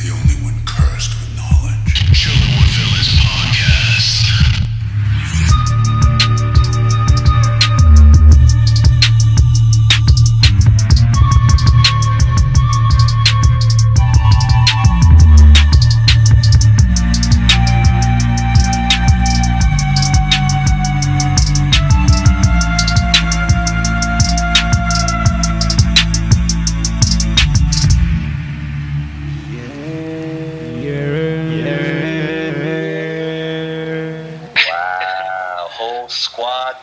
the only one cursed with knowledge. Chillin With Villains Podcast.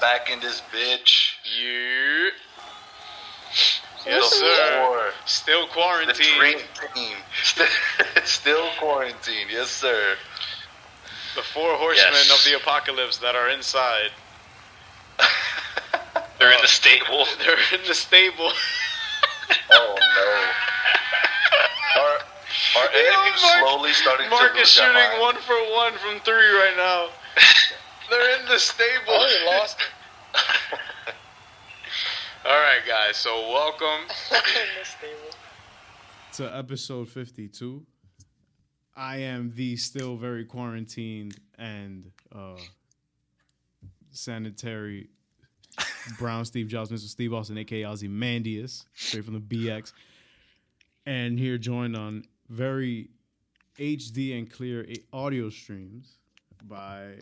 Back in this bitch. You. Yes, sir. Still quarantined. The dream team. Still quarantined. Yes, sir. The four horsemen of the apocalypse that are inside. They're in the stable. They're in the stable. Oh, no. Are any of you slowly starting Mark to lose is your shooting mind? 1 for 1 from 3 right now. They're in the stable. Oh, you lost it. Alright, guys, so welcome to episode 52. I am the still very quarantined and sanitary Brown Steve Jobs, Mr. Steve Austin, aka Ozymandias, straight from the BX. And here joined on very HD and clear audio streams by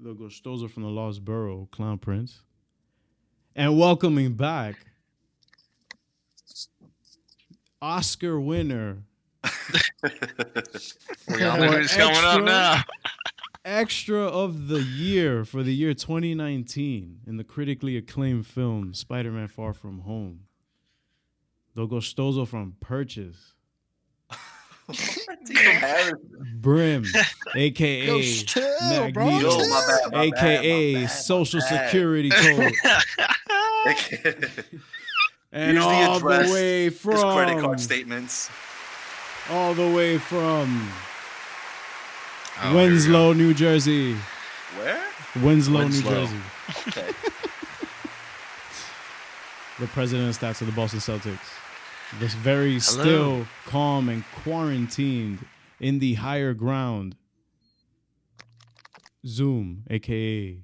the Gustoso from the Lost Borough, Clown Prince. And welcoming back, Oscar winner. We all know who's coming up now. Extra of the year for the year 2019 in the critically acclaimed film Spider-Man Far From Home. The Gustoso from Purchase. Brim, aka Magneto, aka Social Security Code, and all the way from credit card statements, all the way from Winslow, New Jersey. Where? Winslow, New Jersey. Okay. The president and stats of the Boston Celtics. This very still calm and quarantined in the higher ground. Zoom, aka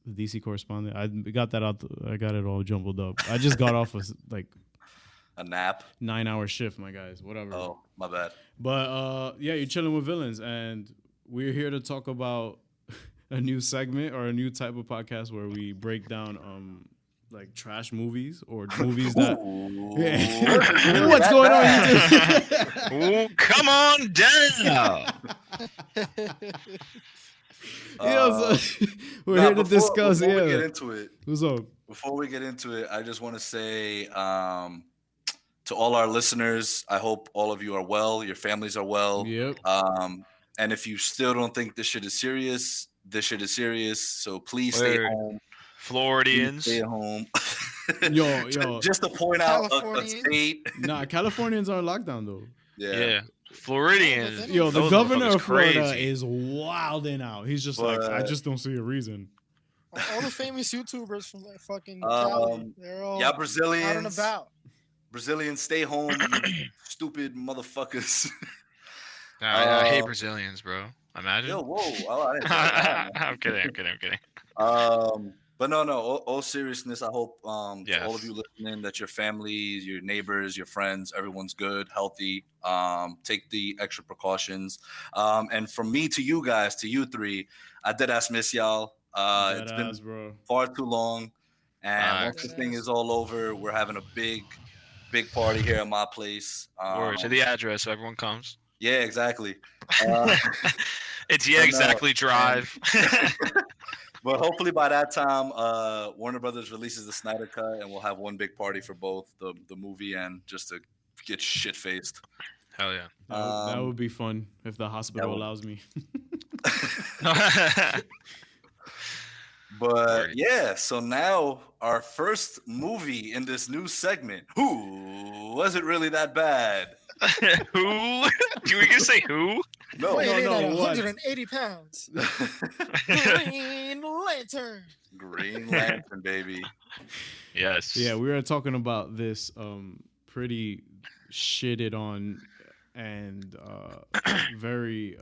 the DC correspondent. I got that out. I got it all jumbled up. I just got off a nap, 9-hour shift, my guys. Whatever. Oh, my bad. But yeah, you're chilling with villains, and we're here to talk about a new segment or a new type of podcast where we break down like trash movies or movies that. What's going on? Ooh, come on down. We're here to discuss. Before we get into it, what's up? Before we get into it, I just want to say to all our listeners, I hope all of you are well. Your families are well. Yep. And if you still don't think this shit is serious, this shit is serious. So please stay home. Floridians. Stay at home. Yo. Just to point out a state. Nah, Californians are in lockdown though. Yeah. Floridians. Yo, the governor of Florida is wilding out. He's just like, I just don't see a reason. All the famous YouTubers from like fucking Cali, they're all Brazilians out and about. Brazilians, stay home, you stupid motherfuckers. I hate Brazilians, bro. Imagine. Yo, whoa. Oh, I didn't say that, I'm kidding. But no, all seriousness, I hope yes. to all of you listening that your families, your neighbors, your friends, everyone's good, healthy. Take the extra precautions. And from me to you guys, to you three, I did miss y'all. It's been far too long. And once this thing is all over, we're having a big party here at my place. Word to the address so everyone comes. Yeah, exactly. It's exactly drive. But hopefully by that time, Warner Brothers releases the Snyder Cut, and we'll have one big party for both the movie and just to get shit faced. Hell yeah, that would be fun if the hospital allows me. But yeah, so now our first movie in this new segment. Who was it really that bad? Who? Do we gonna say who? No, Weighing no, in at no. 180 pounds. Green Lantern. Green Lantern, baby. Yes. Yeah, we were talking about this pretty shitted on and very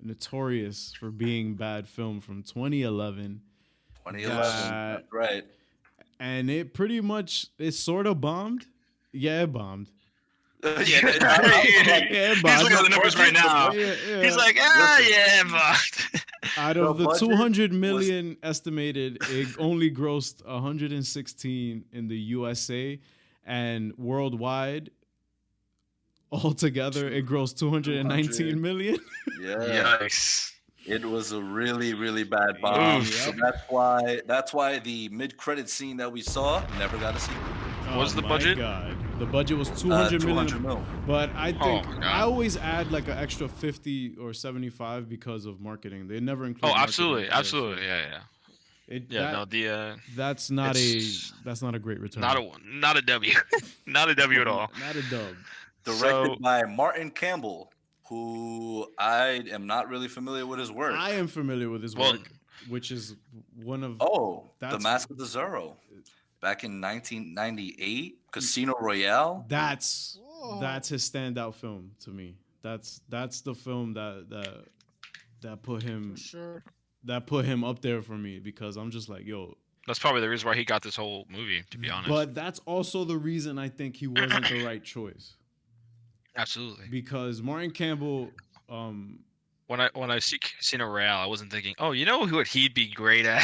notorious for being bad film from 2011. 2011, that's right. And it pretty much, it sort of bombed. Yeah, it bombed. Yeah, Yeah, it he's bombed. looking at the numbers right now. Yeah. He's like, but Out of the budget 200 million estimated, it only grossed 116 in the USA, and worldwide, altogether, it grossed 219 million. Yeah. Yikes. It was a really, really bad bomb. Oof. So that's why the mid-credit scene that we saw never got a sequel. What's the budget? God. The budget was 200 million. 200 mil. But I think my God. I always add like an extra 50 or 75 because of marketing. They never include. Oh, absolutely, marketing. absolutely, yeah. That's not a great return. not a W, not a W at all. Not a dub. Directed by Martin Campbell, who I am not really familiar with his work. I am familiar with his work, which is one of The Mask of the Zorro, back in 1998, Casino Royale. That's his standout film to me. That's the film that put him that put him up there for me, because I'm just like, yo. That's probably the reason why he got this whole movie, to be honest. But that's also the reason I think he wasn't the right choice. Absolutely. Because Martin Campbell, when I see Casino Royale, I wasn't thinking, oh, you know what he'd be great at?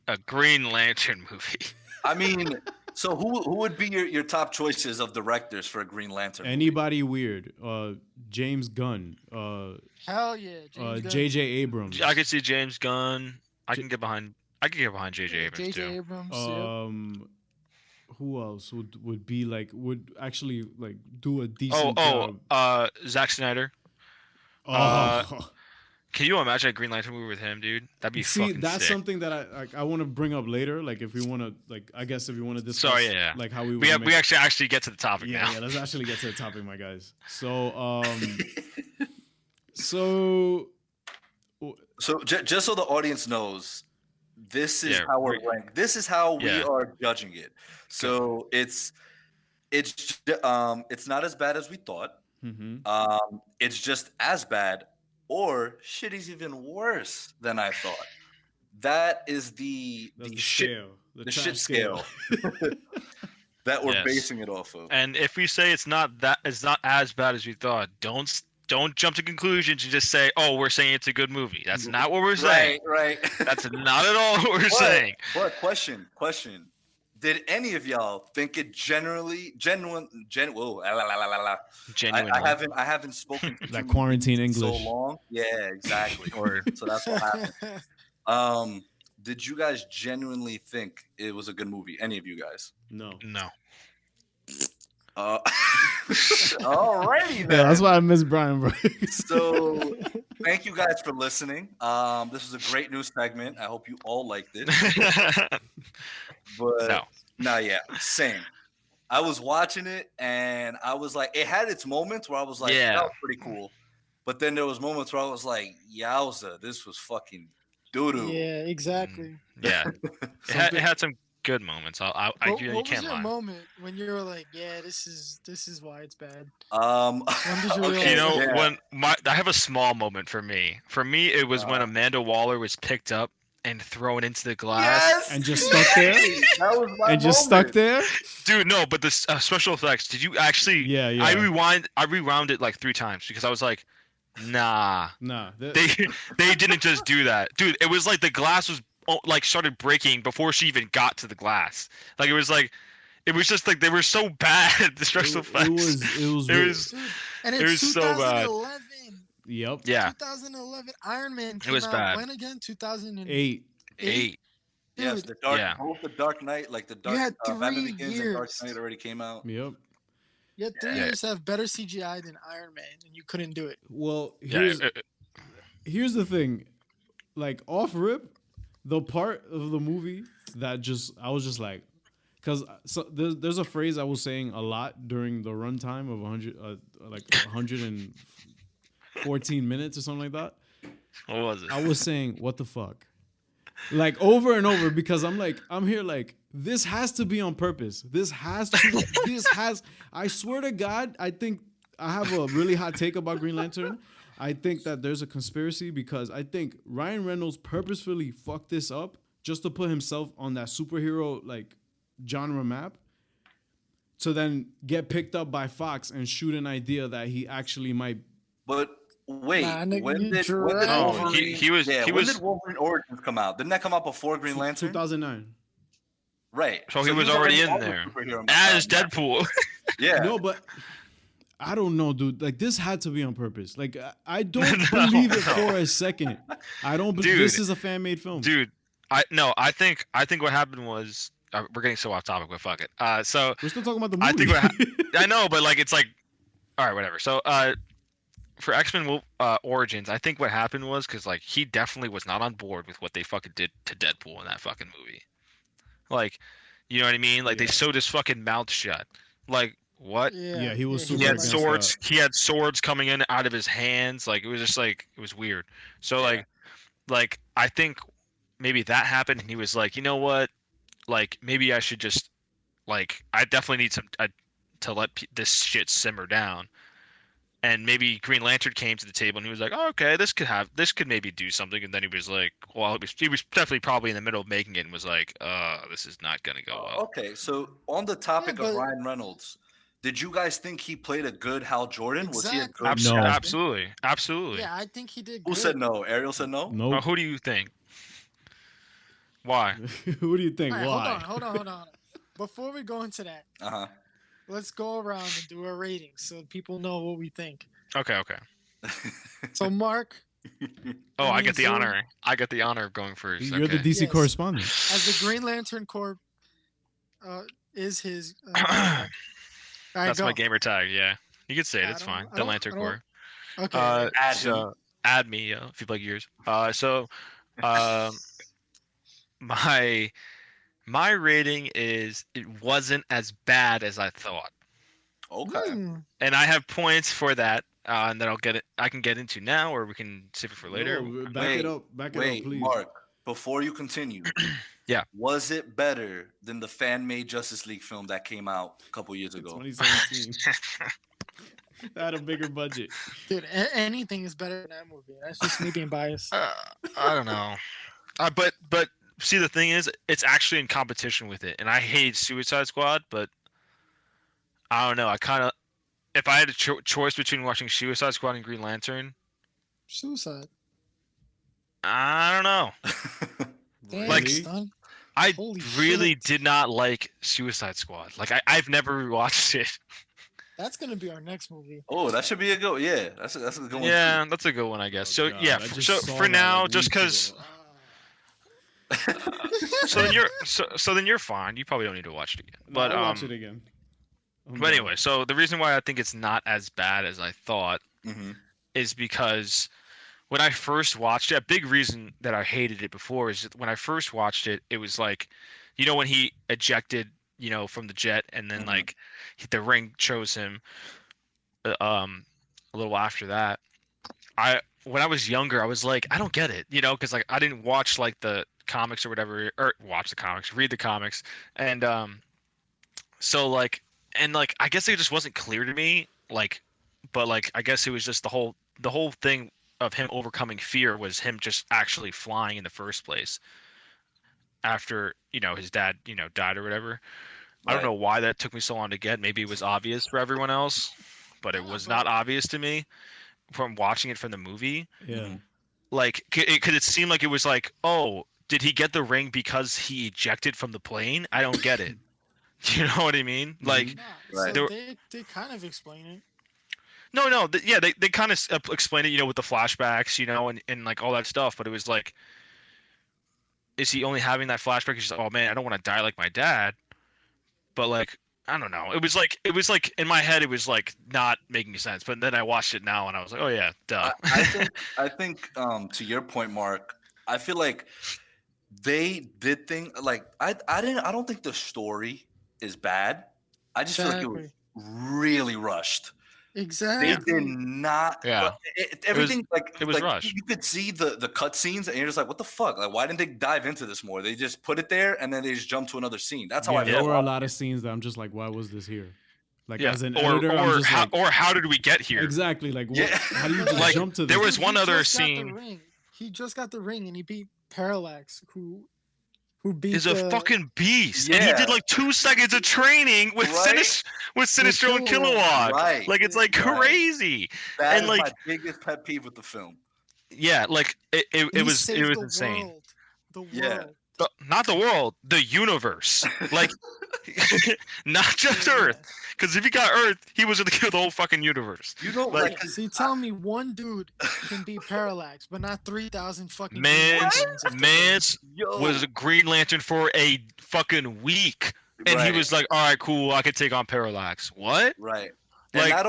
A Green Lantern movie. I mean, so who would be your top choices of directors for a Green Lantern? Anybody weird? James Gunn. Hell yeah. James Gunn. J.J. Abrams. I could see James Gunn. I can get behind J.J. Abrams J.J. too. Abrams. Who else would actually like do a decent job? Zack Snyder. Oh. Can you imagine a Green Lantern movie with him, dude? That'd be fucking that's sick. something that I want to bring up later. Like, if we want to, like, I guess if you want to discuss, like how we actually get to the topic now. Yeah, let's actually get to the topic, my guys. So, so just so the audience knows, this is how we're ranked. This is how we are judging it. So it's not as bad as we thought. Mm-hmm. It's just as bad, or shit is even worse than I thought. That is the shit scale that we're basing it off of. And if we say it's not as bad as we thought, don't jump to conclusions and just say, oh, we're saying it's a good movie. That's not what we're saying. Right. That's not at all what we're saying. But question. Did any of y'all think it genuinely? I haven't spoken to that quarantine English so long. Yeah, exactly. So that's what happened. Did you guys genuinely think it was a good movie? Any of you guys? No. Alrighty then. Yeah, that's why I miss Brian, bro. So thank you guys for listening. This is a great new segment. I hope you all liked it. But same. I was watching it and I was like, it had its moments where I was like, that was pretty cool. But then there was moments where I was like, yowza, this was fucking doo-doo. Yeah, exactly. Yeah. it had some good moments. What can't was your lie. moment when you were like, yeah, this is why it's bad? When did you realize I have a small moment for me. For me, it was when Amanda Waller was picked up and thrown into the glass and just stuck there. That was my just stuck there, dude. No, but the special effects. Did you actually? Yeah. I rewound it like 3 times because I was like, nah. They didn't just do that, dude. It was like the glass was like started breaking before she even got to the glass. Like it was just like they were so bad. The special effects. It was so bad. Yep. Yeah. 2011 Iron Man came it was out bad. when again? 2008. 8. Yes, both the Dark Knight, like the Dark You had 3 Batman Begins and years. Dark Knight already came out. Yep. You had 3 years to have better CGI than Iron Man, and you couldn't do it. Well, here's the thing. Like, off rip, the part of the movie that I was just like, because there's a phrase I was saying a lot during the runtime of 114 minutes or something like that. What was it? I was saying, what the fuck? Like, over and over, because I'm here like, this has to be on purpose. I swear to God, I think I have a really hot take about Green Lantern. I think that there's a conspiracy because I think Ryan Reynolds purposefully fucked this up just to put himself on that superhero like genre map to then get picked up by Fox and shoot an idea that he actually might. But wait, when did Wolverine Origins come out? Didn't that come out before Green Lantern? 2009. Right. So he was already in there as Deadpool. Yeah. No, but I don't know, dude. Like this had to be on purpose. Like I don't believe it for a second. I don't believe this is a fan-made film. Dude, I think what happened was we're getting so off topic, but fuck it. So we're still talking about the movie. I think I know, but like it's like all right, whatever. So for X-Men Origins, I think what happened was because like he definitely was not on board with what they fucking did to Deadpool in that fucking movie. Like, you know what I mean? Like they sewed his fucking mouth shut. Like what? Yeah, he was. Super he had swords. He had swords coming in out of his hands. Like it was just like it was weird. So like I think maybe that happened, and he was like, you know what? Like maybe I should just like I definitely need some to let this shit simmer down. And maybe Green Lantern came to the table and he was like, oh, okay, this could maybe do something. And then he was like, well, he was definitely probably in the middle of making it and was like, this is not going to go well. Okay, so on the topic of Ryan Reynolds, did you guys think he played a good Hal Jordan? Exactly. Was he a good No, absolutely. Yeah, I think he did Who good. said no? Ariel said no? No. Who do you think? Why? Who do you think? Right, why? Hold on. Before we go into that, let's go around and do a rating so people know what we think. Okay. So, Mark. I get the honor. I get the honor of going first. You're the DC correspondent. As the Green Lantern Corps is his. That's my gamer tag. Yeah, you could say it. It's fine. The Lantern Corps. Okay. Add me if you'd like yours. My rating is it wasn't as bad as I thought. Okay. And I have points for that, and that I can get into now, or we can save it for later. No, back it up, please. Mark, before you continue. Yeah. Was it better than the fan-made Justice League film that came out a couple years ago? 2017. That had a bigger budget. Dude, anything is better than that movie. That's just me being biased. I don't know. But see, the thing is, it's actually in competition with it, and I hate Suicide Squad, but I don't know. I kind of, if I had a choice between watching Suicide Squad and Green Lantern, Suicide. I don't know. Damn, like, son. I Holy really shit. did not like Suicide Squad. Like, I've never rewatched it. That's gonna be our next movie. Oh, that should be a good. Yeah, that's a good one. Yeah, that's a good one, I guess. So God, yeah, so for now, just because. So then you're fine. You probably don't need to watch it again. But I'll watch it again. But anyway, so the reason why I think it's not as bad as I thought is because when I first watched it, a big reason that I hated it before is that when I first watched it, it was like, you know, when he ejected, you know, from the jet, and then like the ring chose him. A little after that, when I was younger, I was like, I don't get it, you know, because like I didn't watch like the comics or whatever, or read the comics, and so like. And like, I guess it just wasn't clear to me, like, but like, I guess it was just the whole thing of him overcoming fear was him just actually flying in the first place after, you know, his dad, you know, died or whatever. Right. I don't know why that took me so long to get. Maybe it was obvious for everyone else, but it was not obvious to me from watching it from the movie. Yeah. Like, could it seem like it was like, oh, did he get the ring because he ejected from the plane? I don't get it. You know what I mean? Like, so they kind of explain it. No, they kind of explain it, you know, with the flashbacks, you know, and like all that stuff. But it was like, is he only having that flashback? He's like, oh man, I don't want to die like my dad. But like, I don't know. It was like in my head, it was like not making sense. But then I watched it now, and I was like, oh yeah, duh. I think to your point, Mark, I feel like they did things like I don't think the story is bad. I just feel like it was really rushed. Exactly. They did not. Yeah. Everything it was rushed. You could see the cut scenes, and you're just like, what the fuck? Like, why didn't they dive into this more? They just put it there, and then they just jump to another scene. That's how I felt. There were a lot of scenes that I'm just like, why was this here? Like as an editor, or how did we get here? Exactly. Like how do you just jump to this? There was one other scene. He just got the ring and he beat Parallax, who beat is a fucking beast. And he did like 2 seconds of training with Sinestro and Kilowatt. Right. Like it's like crazy. That and is like my biggest pet peeve with the film. Yeah, like it was insane. The world. Yeah. Not the world, the universe. Like, not just Earth. Because if he got Earth, he was going to kill the whole fucking universe. You know, like, see, tell me one dude can beat Parallax, but not 3,000 fucking. Mans was a Green Lantern for a fucking week, and he was like, "All right, cool, I could take on Parallax." What? Right. And not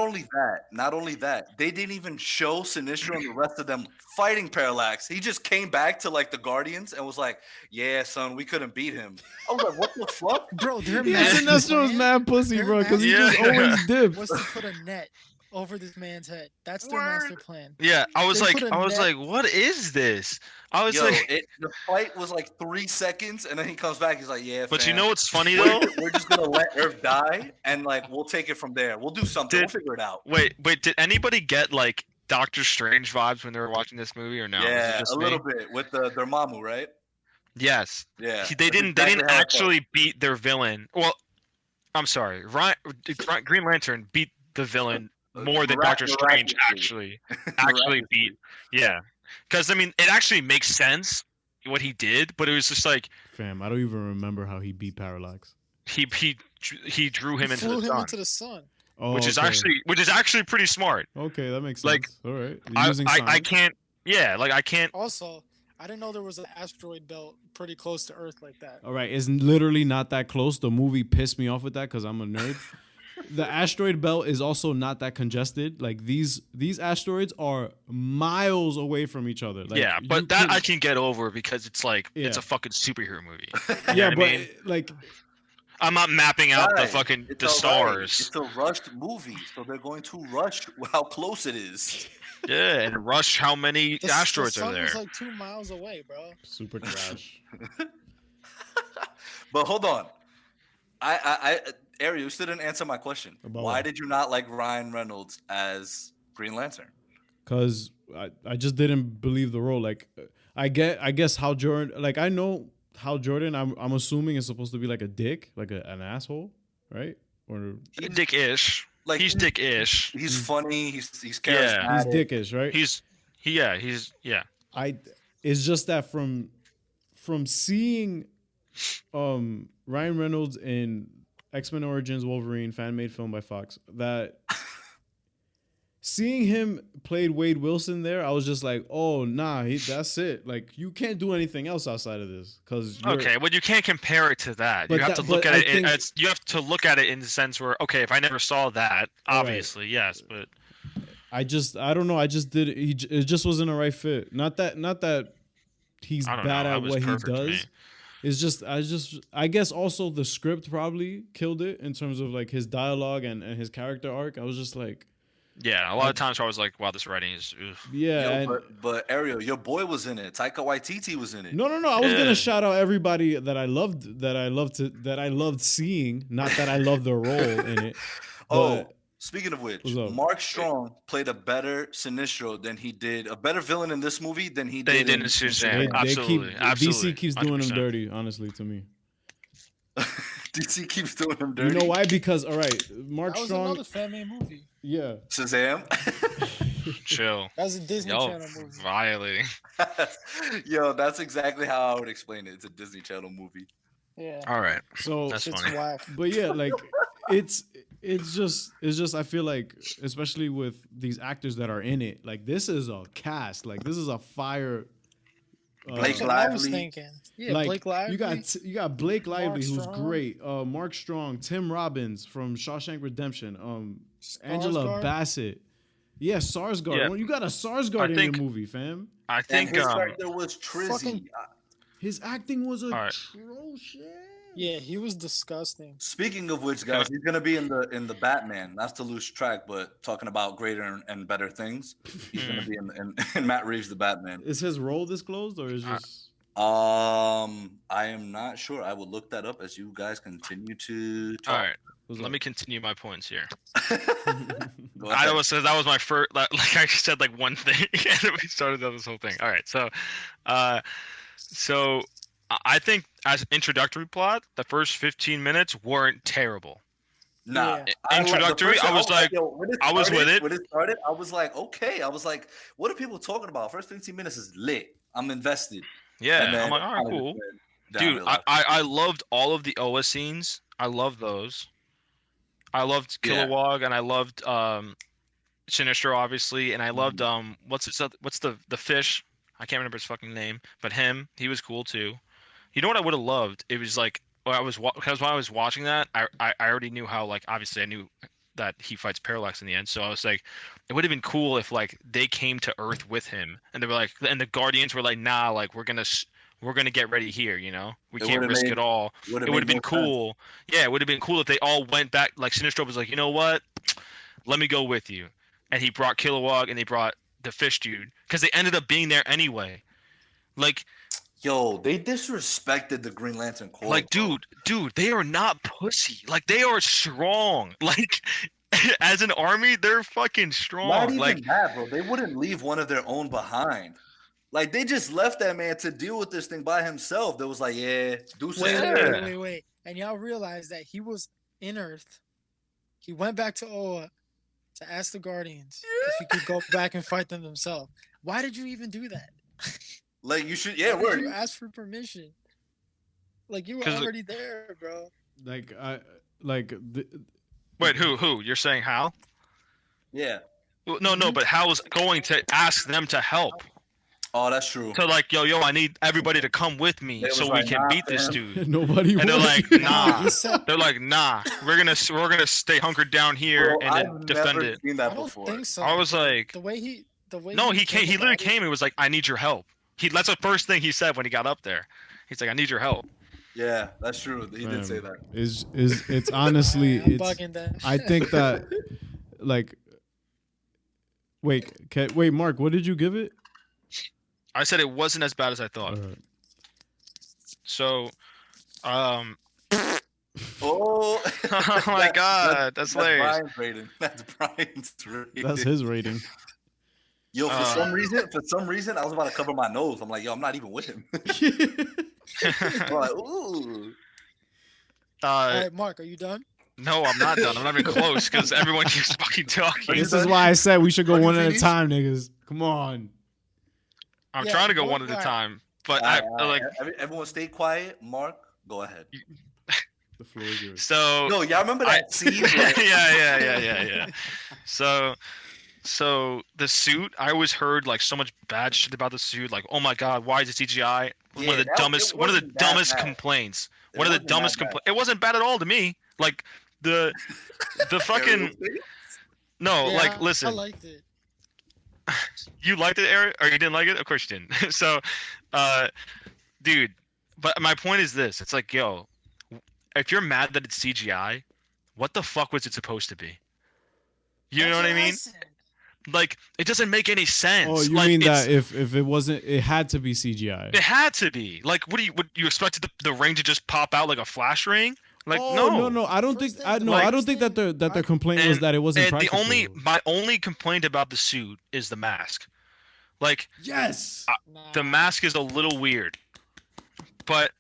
only that, they didn't even show Sinestro and the rest of them fighting Parallax. He just came back to like the Guardians and was like, "Yeah, son, we couldn't beat him." I was like, "What the fuck, bro?" Sinestro's mad pussy, bro, because he just always dips. Was to put a net over this man's head. That's their master plan. Yeah, I was like, what is this? I was the fight was like 3 seconds, and then he comes back. He's like, "Yeah, but fam, you know what's funny though? We're just gonna let Earth die, and like we'll take it from there. We'll do something. We'll figure it out." Wait, did anybody get like Doctor Strange vibes when they were watching this movie or no? Yeah, a little bit with their Mamu, right? Yes. Yeah. They didn't actually beat their villain. Well, I'm sorry, Green Lantern beat the villain more than Doctor Strange actually beat. Yeah, because I mean, it actually makes sense what he did, but it was just like, fam, I don't even remember how he beat Parallax. He drew him into the sun. Oh, which is actually pretty smart. Okay, that makes sense. Like, all right, I can't. Yeah, like I can't. Also, I didn't know there was an asteroid belt pretty close to Earth like that. All right, it's literally not that close. The movie pissed me off with that because I'm a nerd. The asteroid belt is also not that congested. Like these asteroids are miles away from each other. Like, yeah, but I can get over because it's like it's a fucking superhero movie. Yeah, but like I'm not mapping out the stars. It's a rushed movie, so they're going to rush how close it is. Yeah, and rush how many asteroids are there. The sun is like 2 miles away, bro. Super trash. But hold on, Ariel, you still didn't answer my question. Why did you not like Ryan Reynolds as Green Lantern? Because I just didn't believe the role. Like I guess Hal Jordan. Like I know Hal Jordan. I'm assuming is supposed to be like a dick, like an asshole, right? Or dick-ish. Like he's dick-ish. He's funny. He's charismatic. Yeah, he's dickish, right? He's. It's just that from seeing Ryan Reynolds in X-Men Origins Wolverine fan-made film by Fox, that seeing him played Wade Wilson there, I was just like, oh nah, that's it. Like you can't do anything else outside of this because well you can't compare it to that. You have to look at it. You have to look at it in the sense where if I never saw that, obviously yes, but I don't know. I just did it. It just wasn't a right fit. Not that he's bad at what he does. It's just I guess also the script probably killed it in terms of like his dialogue and his character arc. I was just like, yeah, a lot of times I was like, wow, this writing is yeah. But Ariel, your boy was in it. Taika Waititi was in it. No. I was gonna shout out everybody that I loved seeing. Not that I loved the role in it. Speaking of which, Mark Strong played a better Sinestro than he did, a better villain in this movie than he did in Shazam. Absolutely. DC keeps doing him dirty, honestly, to me. DC keeps doing him dirty. You know why? Because, all right, Mark Strong. That was another fan-made movie. Yeah. Shazam? Chill. That was a Disney Channel movie. Violating. Yo, that's exactly how I would explain it. It's a Disney Channel movie. Yeah. All right. So that's funny. Whack. But yeah, like it's just I feel like, especially with these actors that are in it, like this is a cast, like this is a fire. Blake Lively. I was thinking, yeah, like, Blake Lively. You got Blake Lively, who's Strong. great. Mark Strong, Tim Robbins from Shawshank Redemption, Angela Bassett. Yeah, Sarsgaard. Yeah. Well, you got a Sarsgaard in your movie, fam. I think his character was Trizzy. His acting was atrocious. Yeah, he was disgusting. Speaking of which, guys, he's gonna be in the Batman. Not to lose track, but talking about greater and better things, he's gonna be in Matt Reeves' The Batman. Is his role disclosed or is just? I am not sure. I will look that up as you guys continue to talk. All right. Let me continue my points here. That was my first. Like I said, like one thing, and then we started on this whole thing. All right, so I think as introductory plot, the first 15 minutes weren't terrible. Nah, introductory. I was like, I was with it when it started. I was like, okay. I was like, what are people talking about? First 15 minutes is lit. I'm invested. Yeah, I'm like, all right, cool. Dude, I loved all of the OA scenes. I loved those. I loved Kilowog, and I loved Sinestro, obviously, and I loved what's the fish? I can't remember his fucking name, but him, he was cool too. You know what I would have loved? It was like because when I was watching that, I already knew how, like, obviously I knew that he fights Parallax in the end, so I was like, it would have been cool if like they came to Earth with him, and they were like, and the Guardians were like, nah, like we're gonna get ready here, you know, we can't risk it all. It would have been cool. Yeah, it would have been cool if they all went back. Like Sinestro was like, you know what, let me go with you, and he brought Kilowog and they brought the fish dude because they ended up being there anyway. Like, yo, they disrespected the Green Lantern Corps. Like, dude, they are not pussy. Like, they are strong. Like, as an army, they're fucking strong. Not even like that, bro. They wouldn't leave one of their own behind. Like, they just left that man to deal with this thing by himself. They was like, yeah, do something. Wait. And y'all realize that he was in Earth. He went back to Oa to ask the Guardians if he could go back and fight them himself. Why did you even do that? Like, you should, Why did you ask for permission? Like, you were already there, bro. Like, wait, who? You're saying Hal? Yeah. No, but Hal was going to ask them to help. Oh, that's true. So like, yo, I need everybody to come with me so we can beat this dude. Nobody. And they're like, nah. They're like, nah. We're gonna stay hunkered down here and then defend it. Seen that I don't before. think so. I was like, the way he came. He literally came and was like, I need your help. That's the first thing he said when he got up there. He's like, I need your help. Yeah, that's true. He did say that. It's honestly, I think that, like, wait, Mark, what did you give it? I said it wasn't as bad as I thought. Right. Oh, So, oh my God, that's hilarious. Brian's rating. That's Brian's rating. That's his rating. Yo, for some reason, I was about to cover my nose. I'm like, yo, I'm not even with him. I'm like, ooh. All right, Mark, are you done? No, I'm not done. I'm not even close because everyone keeps fucking talking. This is why I said we should go one at a time, niggas. Come on. I'm trying to go one at a time, but everyone stay quiet. Mark, go ahead. The floor is yours. So no, y'all remember that scene? Yeah. So the suit, I always heard like so much bad shit about the suit. Like, oh my God, why is it CGI? Yeah, one of the dumbest complaints. One of the dumbest complaints. It wasn't bad at all to me. Like the fucking listen. I liked it. You liked it, Eric, or you didn't like it? Of course you didn't. So, dude, but my point is this: it's like, yo, if you're mad that it's CGI, what the fuck was it supposed to be? You know what I mean? Like, it doesn't make any sense. Oh, you mean that if it wasn't, it had to be CGI? It had to be. Like, would you expected the ring to just pop out like a flash ring? Like, no. I don't think that their complaint was that it wasn't practical. My only complaint about the suit is the mask. Like, yes, the mask is a little weird, but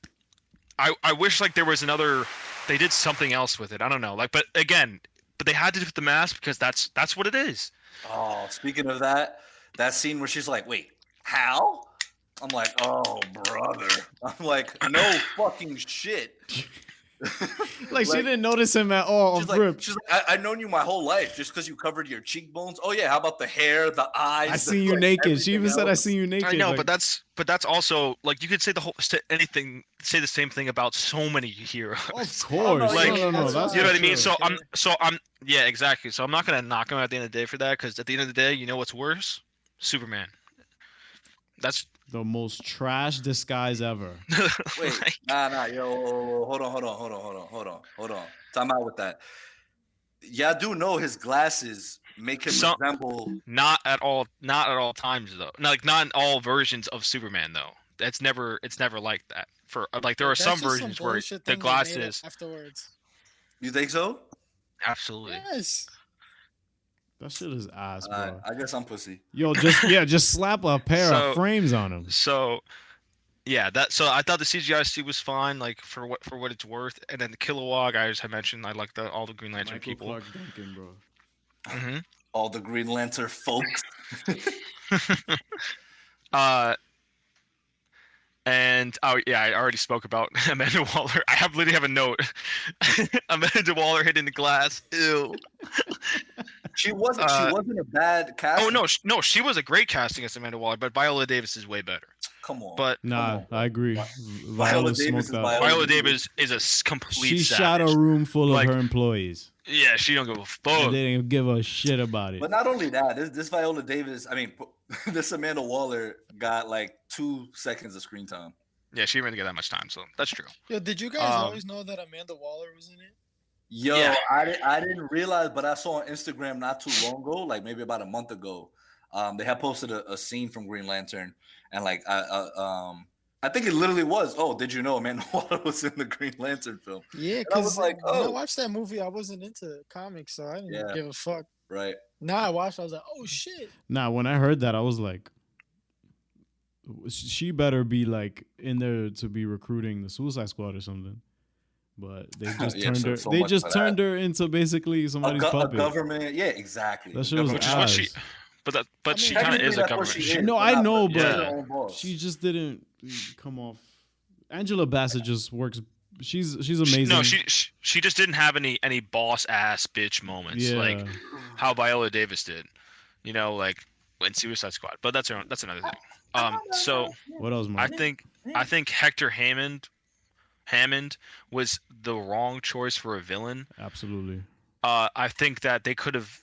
I wish like there was they did something else with it. I don't know. Like, but they had to do with the mask because that's what it is. Oh, speaking of that scene where she's like, wait, how? I'm like, oh, brother. I'm like, no fucking shit. Like, she didn't notice him at all. She's like, I've known you my whole life just because you covered your cheekbones. Oh yeah, how about the hair, the eyes? I see you naked. She even said, "I see you naked." I know, like, but that's also like you could say say the same thing about so many heroes. Of course, like, no, that's you know what I mean. True. So I'm yeah, exactly. So I'm not gonna knock him at the end of the day for that because at the end of the day, you know what's worse? Superman. That's the most trash disguise ever. Wait, nah, yo, hold on. Time out with that. Yeah, I do know his glasses make him resemble. Not at all times though. Not in all versions of Superman though. It's never like that. For like there are some versions where the glasses. Afterwards. You think so? Absolutely. Yes. That shit is ass, bro. I guess I'm pussy. Yo, just slap a pair of frames on him. So, yeah, so I thought the CGI suit was fine, like for what it's worth. And then the Kilowog, I just had mentioned, I like all the Green Lantern Michael people. Clark Duncan, bro. Mm-hmm. All the Green Lantern folks. And I already spoke about Amanda Waller. I literally have a note. Amanda Waller hitting the glass. Ew. She wasn't a bad casting. Oh no, she was a great casting as Amanda Waller, but Viola Davis is way better. Come on. But I agree. Viola Davis is a complete. She savage. shot a room full of her employees. Yeah, she don't give a fuck. They didn't give a shit about it. But not only that, this Viola Davis, this Amanda Waller got like 2 seconds of screen time. Yeah, she didn't get that much time, so that's true. Yo, did you guys always know that Amanda Waller was in it? Yo, yeah. I didn't realize, but I saw on Instagram not too long ago, like maybe about a month ago, they had posted a scene from Green Lantern, and like I think it literally was. Oh, did you know Amanda Waller was in the Green Lantern film? Yeah, because like, when I watched that movie, I wasn't into comics, so I didn't give a fuck. Right. Now I watched, I was like, oh shit. Nah, when I heard that, I was like, she better be like in there to be recruiting the Suicide Squad or something. But they just turned her. They just turned her into basically somebody's puppet. A government, yeah, exactly. That shit was ass. But she kind of is a government. No, I know, but she just didn't come off. Angela Bassett just works. She's amazing. No, she just didn't have any boss ass bitch moments like how Viola Davis did. You know, like in Suicide Squad. But that's another thing. So what else, Mark? I think Hector Hammond was the wrong choice for a villain. Absolutely. I think that they could have.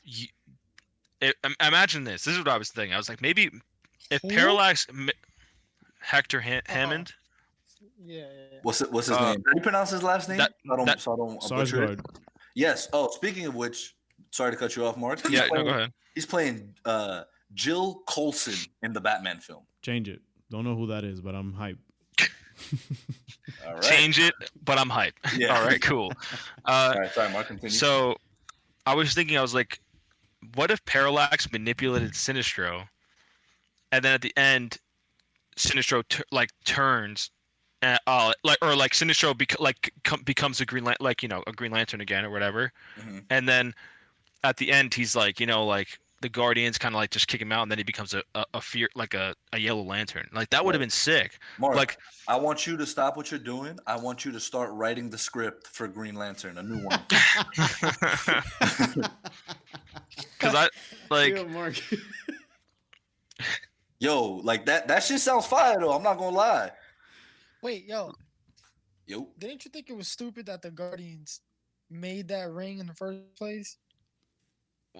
Imagine this. This is what I was thinking. I was like, maybe if Parallax Hector Hammond. Yeah. What's his name? How do you pronounce his last name? I don't butcher it. Yes. Oh, speaking of which, sorry to cut you off, Mark. Go ahead. He's playing Jill Coulson in the Batman film. Change it. Don't know who that is, but I'm hyped. All right. Change it, but I'm hyped. Yeah. All right, cool. All right, sorry, Mark, continue. So I was thinking, I was like, what if Parallax manipulated Sinestro, and then at the end, Sinestro turns, Sinestro becomes a Green a Green Lantern again or whatever, and then at the end he's like, the Guardians kind of like just kick him out, and then he becomes a Yellow Lantern. Like that would have been sick. Mark, like I want you to stop what you're doing. I want you to start writing the script for Green Lantern, a new one. Because I like. Yo, Mark. Yo, like that shit sounds fire though. I'm not gonna lie. Wait, yo. Yo. Didn't you think it was stupid that the Guardians made that ring in the first place?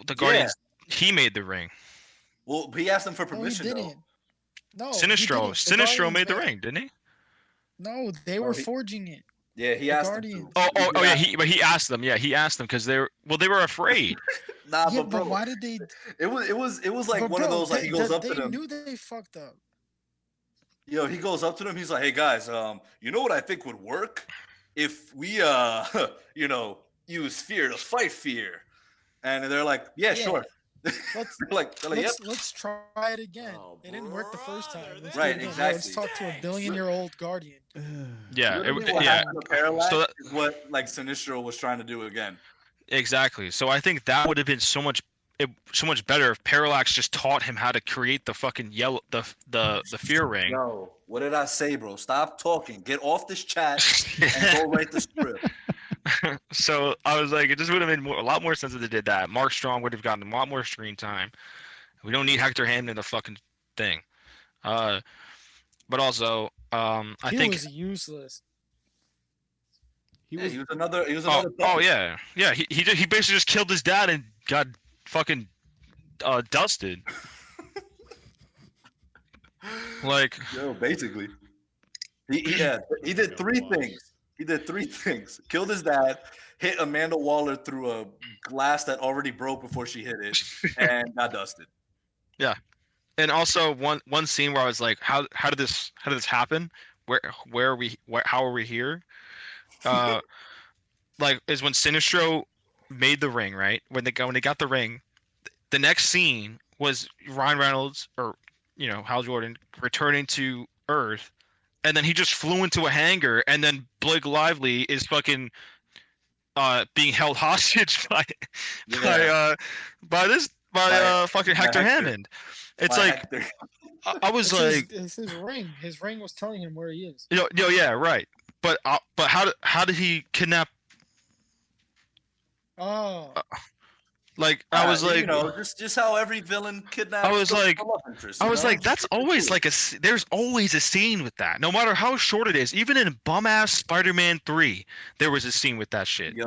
The Guardians. He made the ring. Well, he asked them for permission. No, he didn't. No, Sinestro made the ring, didn't he? No, they were forging it. Yeah, he asked them. Yeah. He asked them. Yeah, he asked them because they were afraid. Nah, yeah, but bro, why did they? It was like one of those like he goes up to them. They knew they fucked up. Yo, he goes up to them. He's like, "Hey guys, you know what I think would work if we use fear to fight fear," and they're like, "Yeah. Sure." Let's try it again. It didn't work the first time. Right, exactly. Let's talk to a billion-year-old Guardian. Yeah, So is what like Sinestro was trying to do again. Exactly. So I think that would have been so much better if Parallax just taught him how to create the fucking the fear ring. No, what did I say, bro? Stop talking. Get off this chat and go write the script. So I was like, it just would have made a lot more sense if they did that. Mark Strong would have gotten a lot more screen time. We don't need Hector Hammond in the fucking thing. But also, I think he was useless. He was another. Oh yeah. He basically just killed his dad and got fucking dusted. Like, basically, he did three things. He did three things: killed his dad, hit Amanda Waller through a glass that already broke before she hit it, and got dusted. Yeah, and also one scene where I was like, how did this happen? How are we here? Like is when Sinestro made the ring, right? When they got the ring, the next scene was Ryan Reynolds or Hal Jordan returning to Earth, and then he just flew into a hangar, and then Blake Lively is fucking being held hostage by fucking Hector Hammond. It's like Hector. I was like, it's his ring. His ring was telling him where he is. Yeah, right. But how did he kidnap? Oh. I was like, just how every villain kidnaps. I was like, that's always like there's always a scene with that, no matter how short it is. Even in bum ass Spider-Man 3, there was a scene with that shit. Yeah.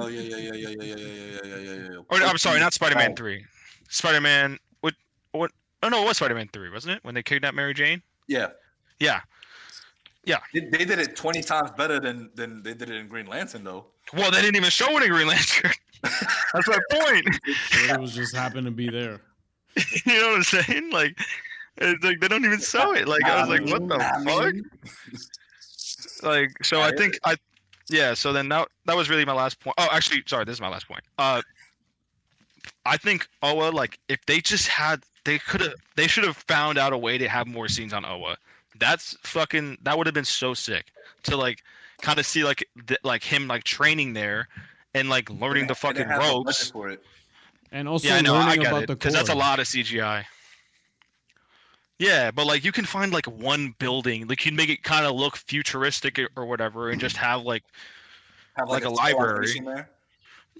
Or I'm sorry, not Spider-Man 3. Spider-Man. What? Oh no, it was Spider-Man 3, wasn't it? When they kidnapped Mary Jane. Yeah. They did it 20 times better than they did it in Green Lantern, though. Well, they didn't even show it in Green Lantern. That's my point. It was just happened to be there. You know what I'm saying? Like, it's like they don't even show it. Like, I was like, what the fuck? Like, so I think so then that was really my last point. Oh, actually, sorry, this is my last point. I think Oa, like, if they just had, they should have found out a way to have more scenes on Oa. That would have been so sick to like kind of see like him like training there and like learning the fucking ropes. And also learning about the because that's a lot of CGI. Yeah, but like you can find like one building, like you'd make it kind of look futuristic or whatever, and just have like a library. There?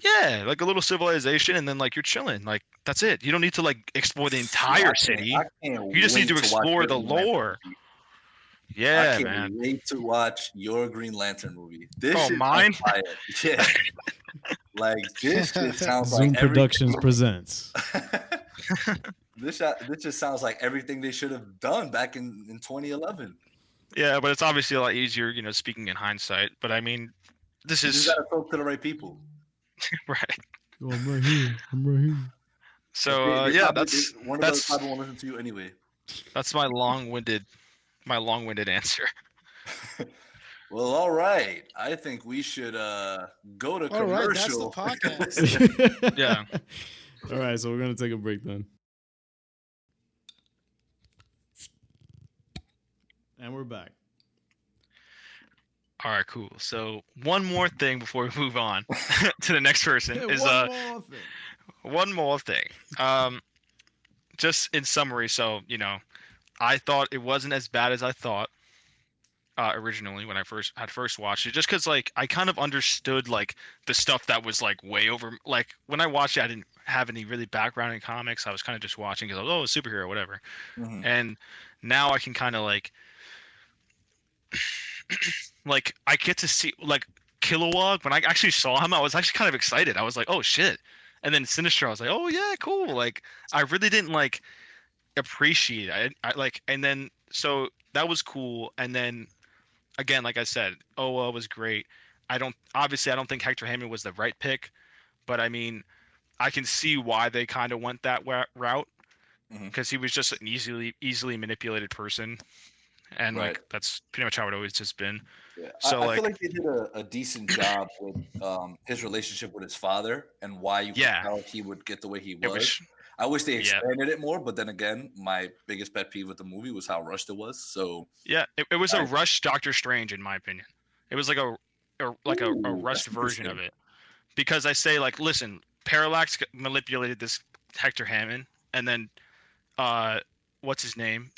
Yeah, like a little civilization, and then like you're chilling. Like that's it. You don't need to like explore the entire city. You just need to explore the lore. Yeah, I can't wait to watch your Green Lantern movie. Mine? Yeah. Like this just sounds Zoom Productions presents. This just sounds like everything they should have done back in 2011. Yeah, but it's obviously a lot easier, speaking in hindsight. But I mean, You gotta talk to the right people. Right. Oh, I'm right here. So that's one of those probably won't listen to you anyway. That's my long-winded answer. Well, all right. I think we should go to commercial. All right, that's the podcast. Yeah. All right, so we're gonna take a break then. And we're back. All right, cool. So one more thing before we move on to the next person is one more thing. Just in summary, so I thought it wasn't as bad as I thought originally when I first watched it, just because like I kind of understood like the stuff that was like way over. Like when I watched it, I didn't have any really background in comics. I was kind of just watching because I was, a superhero, whatever. Mm-hmm. And now I can kind of like like I get to see like Kilowog. When I actually saw him, I was actually kind of excited. I was like, oh shit. And then Sinister, I was like, oh yeah, cool. Like I really didn't like appreciate it. I like, and then so that was cool. And then again, like I said, Oa was great. I don't think Hector Hammond was the right pick, but I mean, I can see why they kind of went that route because he was just an easily manipulated person. And like that's pretty much how it always just been. Yeah. So I feel like they did a decent job with his relationship with his father and why you could tell he would get the way he was. I wish they expanded it more, but then again, my biggest pet peeve with the movie was how rushed it was. So yeah, it was a rushed Doctor Strange, in my opinion. It was like a rushed version of it, because I say like, listen, Parallax manipulated this Hector Hammond, and then what's his name?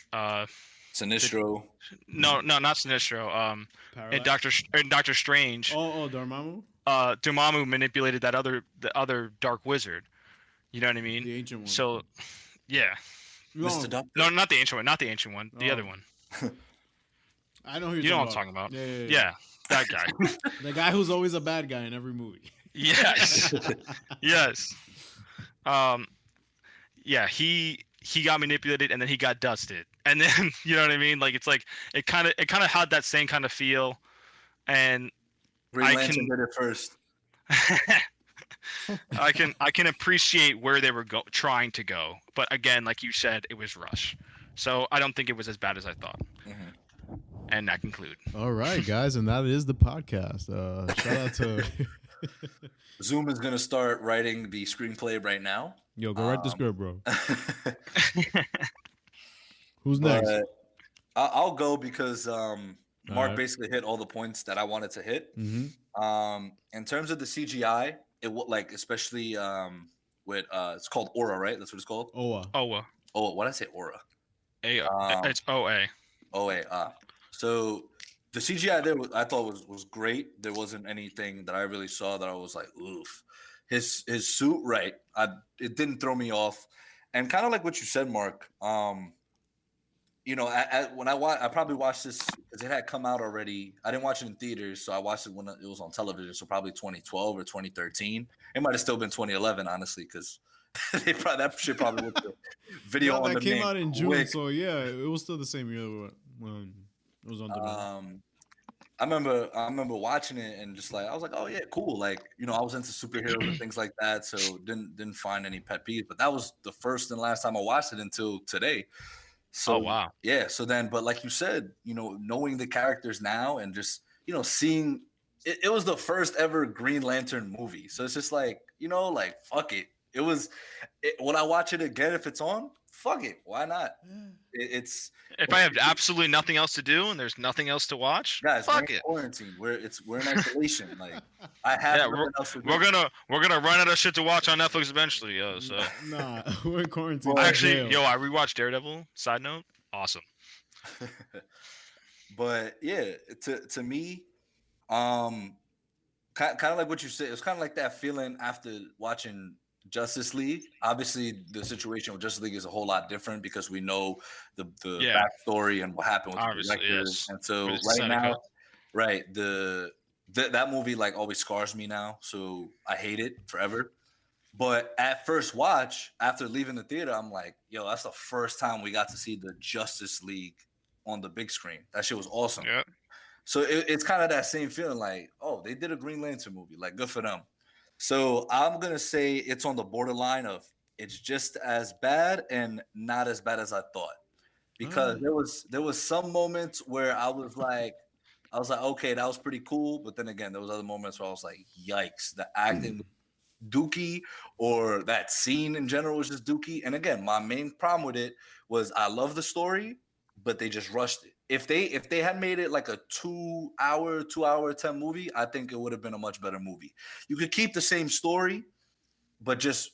Sinestro. No, not Sinestro. In Doctor Strange. Oh, Dormammu. Dormammu manipulated the other Dark Wizard. You know what I mean? The ancient one. So, yeah. Mr. Doctor. No, not the ancient one. Not the ancient one. The other one. I know who you know what I'm talking about. Yeah, that guy. The guy who's always a bad guy in every movie. Yes. Yes. Yeah, he got manipulated and then he got dusted. And then, you know what I mean? Like it's like it kind of had that same kind of feel. And Green Lantern did it first. I can appreciate where they were trying to go, but again, like you said, it was rush. So I don't think it was as bad as I thought. Mm-hmm. And I conclude. All right, guys, and that is the podcast. Shout out to Zoom is gonna start writing the screenplay right now. Yo, go write the script, bro. Who's next? I'll go because Mark basically hit all the points that I wanted to hit. Mm-hmm. In terms of the CGI, especially with it's called Aura, right? That's what it's called. Oa. Oh, what did I say? Aura. It's OA. OA. So the CGI there I thought was great. There wasn't anything that I really saw that I was like, oof. His suit, right? It didn't throw me off, and kind of like what you said, Mark. When I probably watched this because it had come out already. I didn't watch it in theaters, so I watched it when it was on television. So probably 2012 or 2013. It might have still been 2011, honestly, because that shit probably went to video on that demand. came out in June, quick. So yeah, it was still the same year when it was on demand. I remember watching it and just like I was like, oh yeah, cool. Like I was into superheroes and things like that, so didn't find any pet peeves. But that was the first and last time I watched it until today. So wow. Yeah. So then, but like you said, knowing the characters now and just seeing it was the first ever Green Lantern movie. So it's just like like fuck it. When I watch it again, if it's on, fuck it. Why not? It's if I have absolutely nothing else to do and there's nothing else to watch, guys, fuck we're in it. Quarantine. We're in isolation. Like I have nothing else to do. We're gonna run out of shit to watch on Netflix eventually, yo. So nah, we're in quarantine. Actually, I rewatched Daredevil. Side note, awesome. But yeah, to me, kind of like what you said. It was kind of like that feeling after watching Justice League. Obviously, the situation with Justice League is a whole lot different because we know the backstory and what happened with the directors. Yes. And so right now, that movie like always scars me now. So I hate it forever. But at first watch, after leaving the theater, I'm like, yo, that's the first time we got to see the Justice League on the big screen. That shit was awesome. Yeah. So it's kind of that same feeling like, oh, they did a Green Lantern movie. Like, good for them. So I'm going to say it's on the borderline of it's just as bad and not as bad as I thought. Because there was some moments where I was like, okay, that was pretty cool. But then again, there was other moments where I was like, yikes, the acting dookie, or that scene in general was just dookie. And again, my main problem with it was I love the story, but they just rushed it. If they had made it like a 2 hour 10 movie, I think it would have been a much better movie. You could keep the same story, but just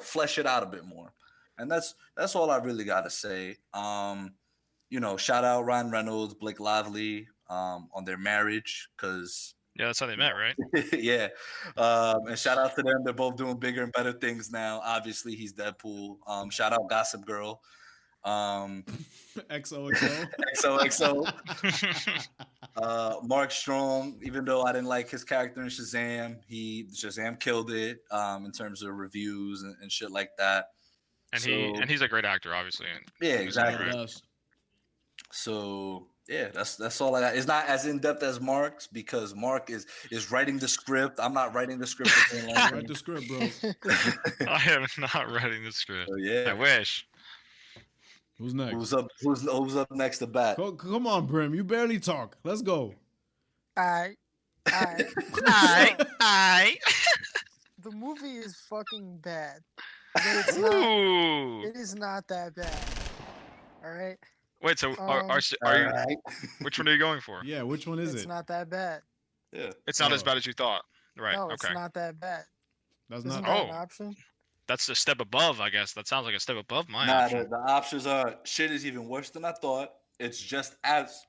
flesh it out a bit more. And that's all I really got to say. Shout out Ryan Reynolds, Blake Lively on their marriage, because that's how they met, right? Yeah. And shout out to them. They're both doing bigger and better things now. Obviously, he's Deadpool. Shout out Gossip Girl. XOXO. XOXO. Mark Strong, even though I didn't like his character in Shazam, Shazam killed it in terms of reviews and shit like that. And he's a great actor, obviously. Yeah, exactly. So yeah, that's all I got. It's not as in depth as Mark's because Mark is writing the script. I'm not writing the script. Write the script, bro. I am not writing the script. So, yeah, I wish. Who's next? Who's up next to bat? Come on, Brim. You barely talk. Let's go. I. The movie is fucking bad. But it's not, it is not that bad. All right. Wait, so are you? Right. Which one are you going for? Yeah, which one is it? It's not that bad. Yeah, it's not as bad as you thought. Right. No, it's not that bad. That's Isn't not that an option. That's a step above, I guess. That sounds like a step above my option. The options are shit is even worse than I thought. It's just as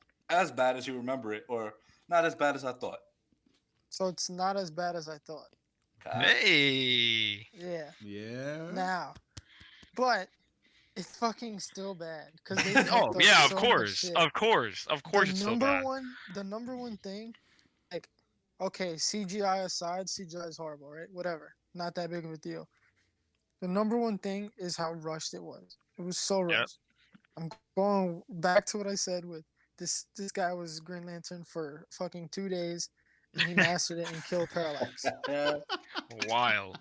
bad as you remember it, or not as bad as I thought. So it's not as bad as I thought. Hey. Yeah. Yeah. Now, but it's fucking still bad because they. Of course. It's still bad. The number one thing, like, okay, CGI aside, CGI is horrible, right? Whatever, not that big of a deal. The number one thing is how rushed it was. It was so rushed. Yep. I'm going back to what I said with this guy was Green Lantern for fucking 2 days, and he mastered it and killed Parallax. Wild.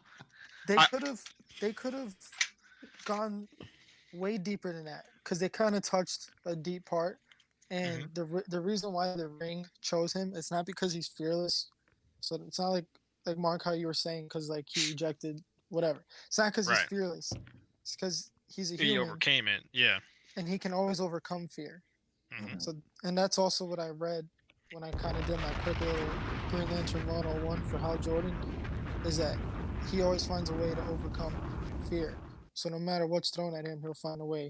They could have gone way deeper than that because they kind of touched a deep part, and the reason why the Ring chose him, it's not because he's fearless. So it's not like like Mark, how you were saying, because like he ejected whatever. It's not because he's fearless. It's because he's a human. He overcame it. Yeah. And he can always overcome fear. Mm-hmm. So, and that's also what I read when I kind of did my quick little Green Lantern 101 for Hal Jordan, is that he always finds a way to overcome fear. So no matter what's thrown at him, he'll find a way.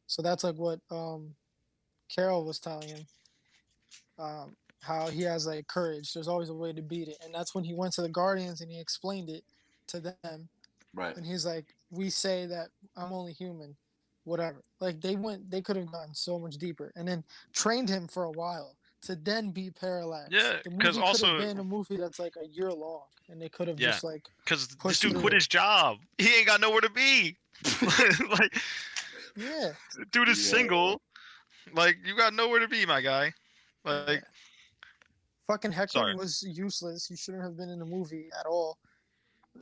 So that's like what Carol was telling him, how he has like courage. There's always a way to beat it. And that's when he went to the Guardians and he explained it to them. Right. And he's like, we say that I'm only human, whatever. Like they could have gone so much deeper and then trained him for a while to then be Parallax. Yeah, because also could have been a movie that's like a year long, and they could have just like because this dude quit his job. He ain't got nowhere to be. Like, yeah, dude is single. Like, you got nowhere to be, my guy. Like, fucking Heckman was useless. He shouldn't have been in the movie at all.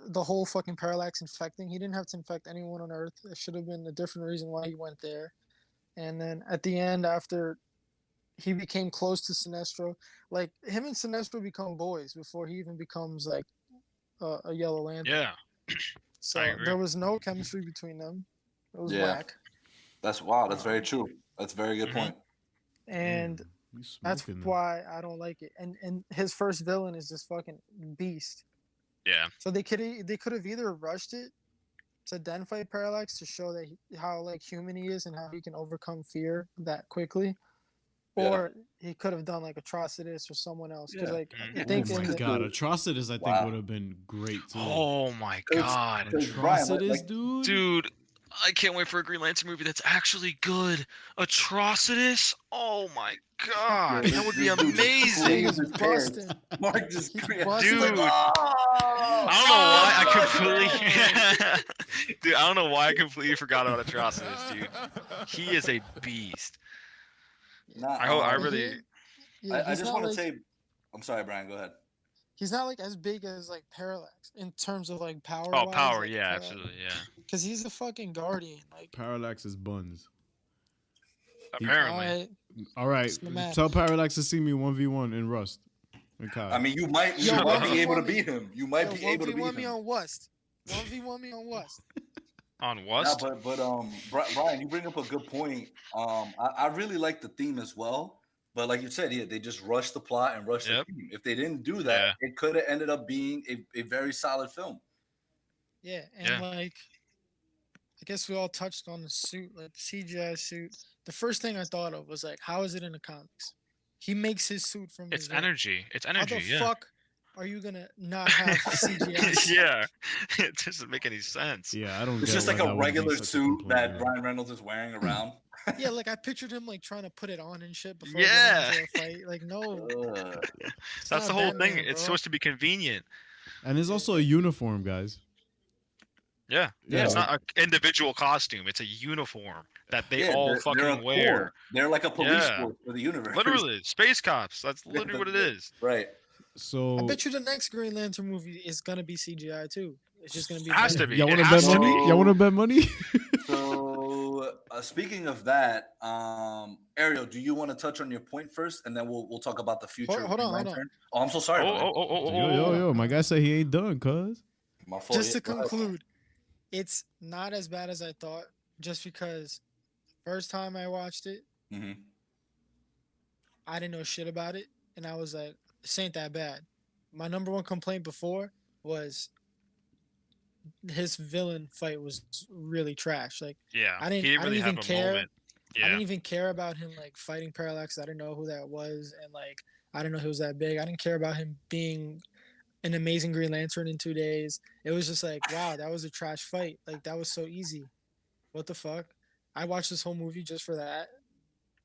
The whole fucking Parallax infecting, he didn't have to infect anyone on Earth. It should have been a different reason why he went there. And then at the end, after he became close to Sinestro, like him and Sinestro become boys before he even becomes like a Yellow Lantern. Yeah. So there was no chemistry between them. It was whack. That's very true. That's a very good point. And that's why I don't like it. And his first villain is this fucking beast. Yeah. So they could have either rushed it to then fight Parallax to show that how like human he is and how he can overcome fear that quickly, or he could have done like Atrocitus or someone else. Because like I think Atrocitus I think would have been great too. Oh my god, Atrocitus, dude. I can't wait for a Green Lantern movie that's actually good. Atrocitus? Oh my god, that would be amazing. Mark just dude. I don't know why I completely, dude. I don't know why I completely forgot about Atrocitus, dude. He is a beast. I just want to say, I'm sorry, Brian. Go ahead. He's not like as big as like Parallax in terms of like power. Oh, power, like, yeah, absolutely, yeah. Because he's a fucking Guardian. Like Parallax is buns. Apparently. All right. Tell Parallax to see me 1v1 in Rust. I mean, you might be able to beat him. You might be able to beat him. 1v1 me on West. 1v1 me on West. On West? Yeah, but Brian, you bring up a good point. I really like the theme as well. But like you said, they just rushed the plot and rushed the theme. If they didn't do that, it could have ended up being a very solid film. Yeah, and like, I guess we all touched on the suit, like the CGI suit. The first thing I thought of was like, how is it in the comics? He makes his suit from his energy. It's energy. How the fuck are you gonna not have CGI? Yeah, it doesn't make any sense. Yeah, I don't. It's just like a regular suit that Ryan Reynolds is wearing around. Yeah, like I pictured him like trying to put it on and shit before getting into a fight. Like no, that's the whole thing. It's supposed to be convenient. And there's also a uniform, guys. Yeah. It's not an individual costume. It's a uniform that they all fucking wear. They're like a police force for the universe. Literally, space cops. That's literally what it is. Right. So I bet you the next Green Lantern movie is gonna be CGI too. It's just gonna be. Has to be. Y'all want to bet money? Y'all want to bet money? So speaking of that, Ariel, do you want to touch on your point first, and then we'll talk about the future? Hold on. Oh, I'm so sorry. Yo, my guy said he ain't done, cuz. Just to conclude, it's not as bad as I thought. Just because first time I watched it, I didn't know shit about it, and I was like, "This ain't that bad." My number one complaint before was his villain fight was really trash. Like, I didn't even care. I didn't even care about him like fighting Parallax. I didn't know who that was, and like I didn't know he was that big. I didn't care about him being an amazing Green Lantern in 2 days. It was just like, wow, that was a trash fight. Like that was so easy. What the fuck? I watched this whole movie just for that.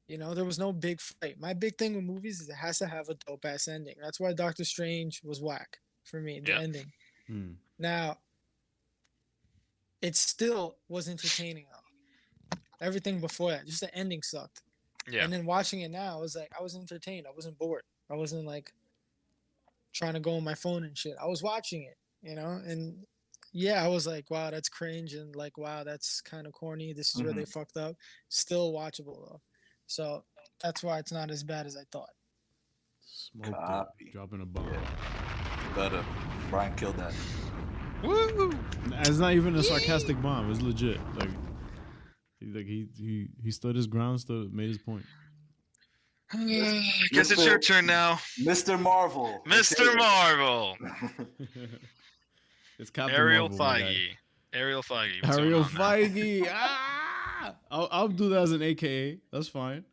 You know, there was no big fight. My big thing with movies is it has to have a dope ass ending. That's why Doctor Strange was whack for me. The ending. Now. It still was entertaining though. Everything before that, just the ending sucked. Yeah. And then watching it now, I was like, I was entertained. I wasn't bored. I wasn't like trying to go on my phone and shit. I was watching it, you know? And yeah, I was like, wow, that's cringe, and like, wow, that's kind of corny. This is where they fucked up. Still watchable though. So that's why it's not as bad as I thought. Smoked it. Dropping a bomb. Better. Brian killed that. Woo! It's not even a sarcastic bomb. It's legit. He stood his ground, made his point. Guess it's your turn now. Mr. Marvel. Mr. Marvel. It's Captain Ariel Marvel, Feige. Ariel Feige. What's Ariel going on Feige. I'll do that as an AKA. That's fine.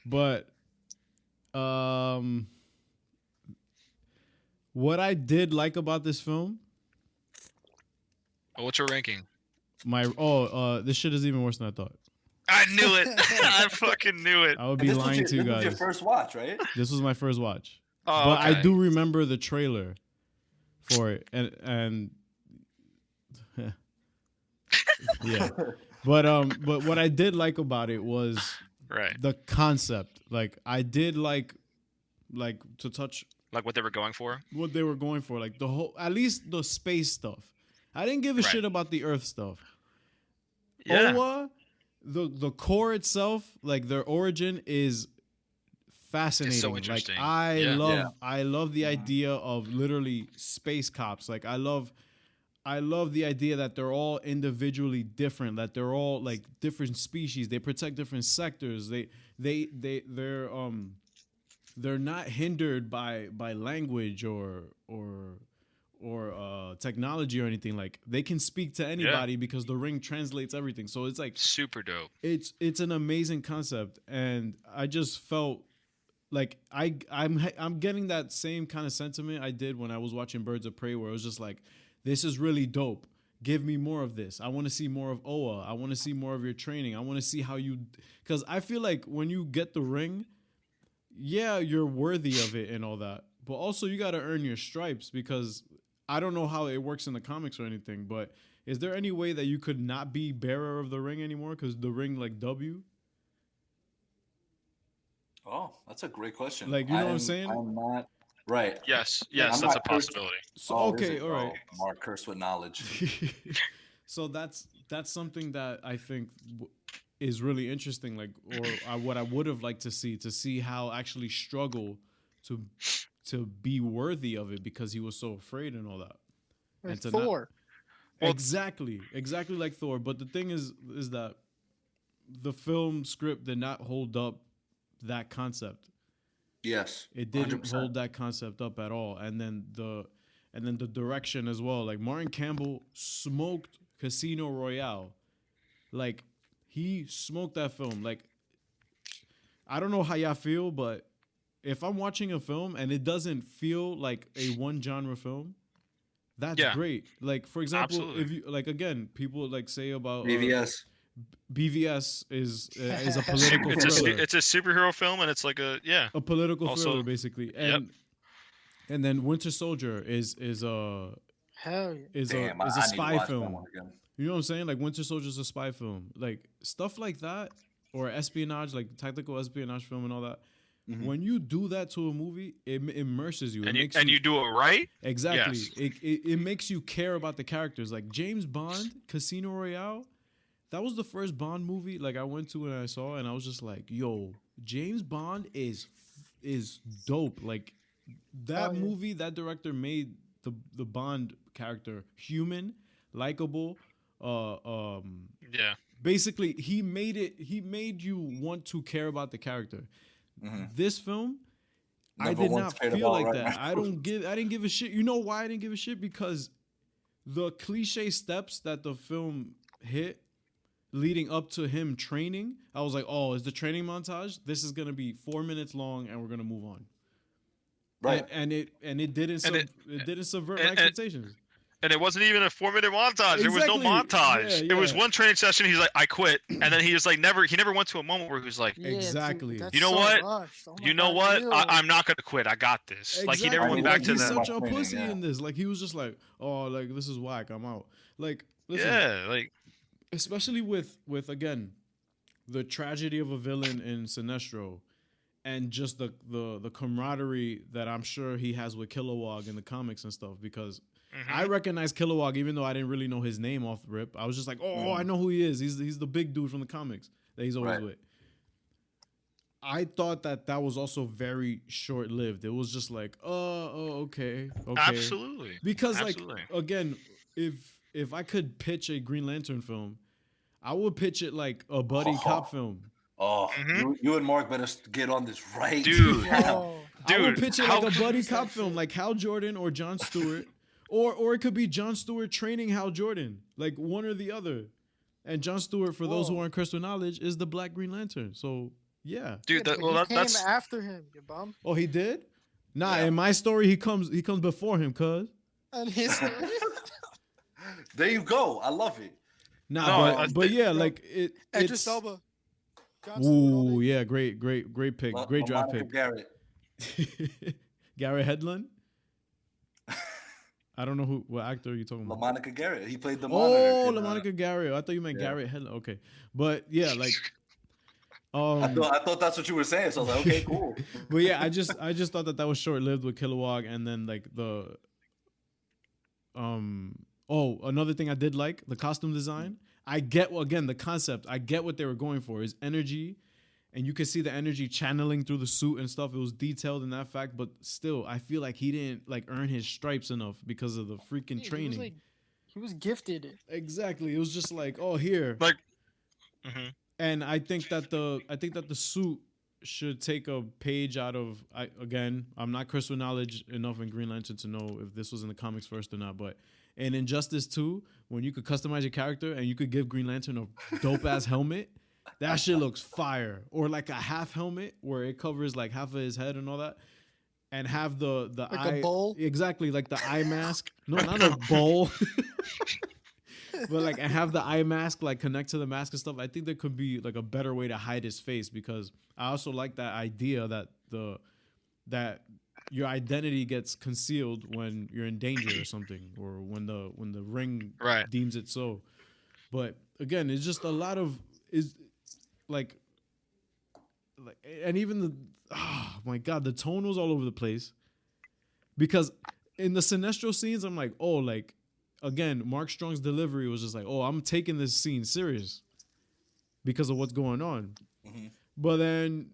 But what I did like about this film. What's your ranking? This shit is even worse than I thought. I knew it. I fucking knew it. I would be lying to you guys. This was your first watch, right? This was my first watch. Oh, but okay. I do remember the trailer for it, and yeah. But what I did like about it was the concept. Like I did like to touch like what they were going for. What they were going for, like the whole, at least the space stuff. I didn't give a shit about the Earth stuff. Yeah. Oa, the core itself, like their origin is fascinating. It's so interesting. Like I love the idea of literally space cops. Like I love the idea that they're all individually different, that they're all like different species. They protect different sectors. They're not hindered by language or technology or anything. Like they can speak to anybody because the ring translates everything. So it's like super dope. It's an amazing concept, and I just felt like I'm getting that same kind of sentiment I did when I was watching Birds of Prey, where it was just like, this is really dope. Give me more of this. I want to see more of Oa. I want to see more of your training. I want to see how you, because I feel like when you get the ring, yeah, you're worthy of it and all that, but also you got to earn your stripes, because I don't know how it works in the comics or anything, but is there any way that you could not be bearer of the ring anymore because the ring like W? Oh, that's a great question. Like, you know what I'm saying? I'm not. Right. Yes, that's a possibility. So okay, all right. Mark, cursed with knowledge. So that's something that I think is really interesting. Like, or what I would have liked to see how actually struggle to be worthy of it, because he was so afraid and all that. Like and to Thor. Exactly like Thor. But the thing is that the film script did not hold up that concept. Yes, it didn't hold that concept up at all. And then the direction as well. Like Martin Campbell smoked Casino Royale. Like he smoked that film. Like I don't know how y'all feel, but if I'm watching a film and it doesn't feel like a one genre film, that's great. Like for example, absolutely. If you like, again, people like say about BVS. BVS is a political thriller. It's a superhero film, and it's like a political thriller basically. And and then Winter Soldier is a spy film. You know what I'm saying? Like Winter Soldier is a spy film. Like stuff like that, or espionage, like tactical espionage film and all that. Mm-hmm. When you do that to a movie, it immerses you. And you do it right? Exactly. Yes. It makes you care about the characters. Like James Bond, Casino Royale. That was the first Bond movie like I went to and I saw, and I was just like, yo, James Bond is dope. Like that movie, that director made the Bond character human, likable. Basically, he made you want to care about the character. Mm-hmm. This film, I did not feel like that. I didn't give a shit. You know why I didn't give a shit? Because the cliche steps that the film hit leading up to him training, I was like, oh, is the training montage? This is gonna be 4 minutes long, and we're gonna move on. Right. And it didn't subvert my expectations. And it wasn't even a 4-minute montage. Exactly. There was no montage. It was one training session. He's like, I quit. And then he was like, he never went to a moment where he was like, exactly. You know what? I'm not going to quit. I got this. Exactly. Like he never went back to that. He's such a pussy in this. Like he was just like, oh, like this is whack. I'm out. Like, listen, like especially with again, the tragedy of a villain in Sinestro, and just the camaraderie that I'm sure he has with Kilowog in the comics and stuff, because I recognize Kilowog even though I didn't really know his name off the rip. I was just like, oh, I know who he is. He's the big dude from the comics that he's always with. I thought that was also very short lived. It was just like, okay. Absolutely. Because like again, if I could pitch a Green Lantern film, I would pitch it like a buddy cop film. You and Mark better get on this right, dude. I would pitch it like a buddy cop film, like Hal Jordan or Jon Stewart, or it could be Jon Stewart training Hal Jordan, like one or the other. And Jon Stewart, for those who aren't cursed with knowledge, is the Black Green Lantern. So yeah, dude. He came after him, you bum. Oh, he did? Nah, in my story, he comes before him, cuz. And his story. There you go. I love it. Nah, but yeah, like it. Idris Elba. Ooh, yeah, great pick, great draft pick. Garrett. Garrett Hedlund. I don't know what actor are you talking about. LaMonica Garrett. He played the monitor. Oh, LaMonica Garrett. I thought you meant Garrett Hedlund. Okay, but yeah, like. I thought that's what you were saying. So I was like, okay, cool. But yeah, I just thought that was short lived with Kilowog, and then like the. Another thing I did like the costume design. I get the concept. I get what they were going for is energy, and you can see the energy channeling through the suit and stuff. It was detailed in that fact, but still, I feel like he didn't like earn his stripes enough because of the freaking training. He was gifted. Exactly. It was just like, oh, here. Like, and I think that the suit should take a page out of. I'm not Chris with knowledge enough in Green Lantern to know if this was in the comics first or not, but. And Injustice 2, when you could customize your character and you could give Green Lantern a dope ass helmet, that shit looks fire. Or like a half helmet where it covers like half of his head and all that, and have the like eye, a bowl. Exactly, like the eye mask. No, not a bowl. But like, and have the eye mask like connect to the mask and stuff. I think there could be like a better way to hide his face, because I also like that idea that your identity gets concealed when you're in danger or something, or when the ring deems it so. But again, it's just a lot of like, and even oh my god, the tone was all over the place. Because in the Sinestro scenes, I'm like, oh, like again, Mark Strong's delivery was just like, oh, I'm taking this scene serious because of what's going on. Mm-hmm. But then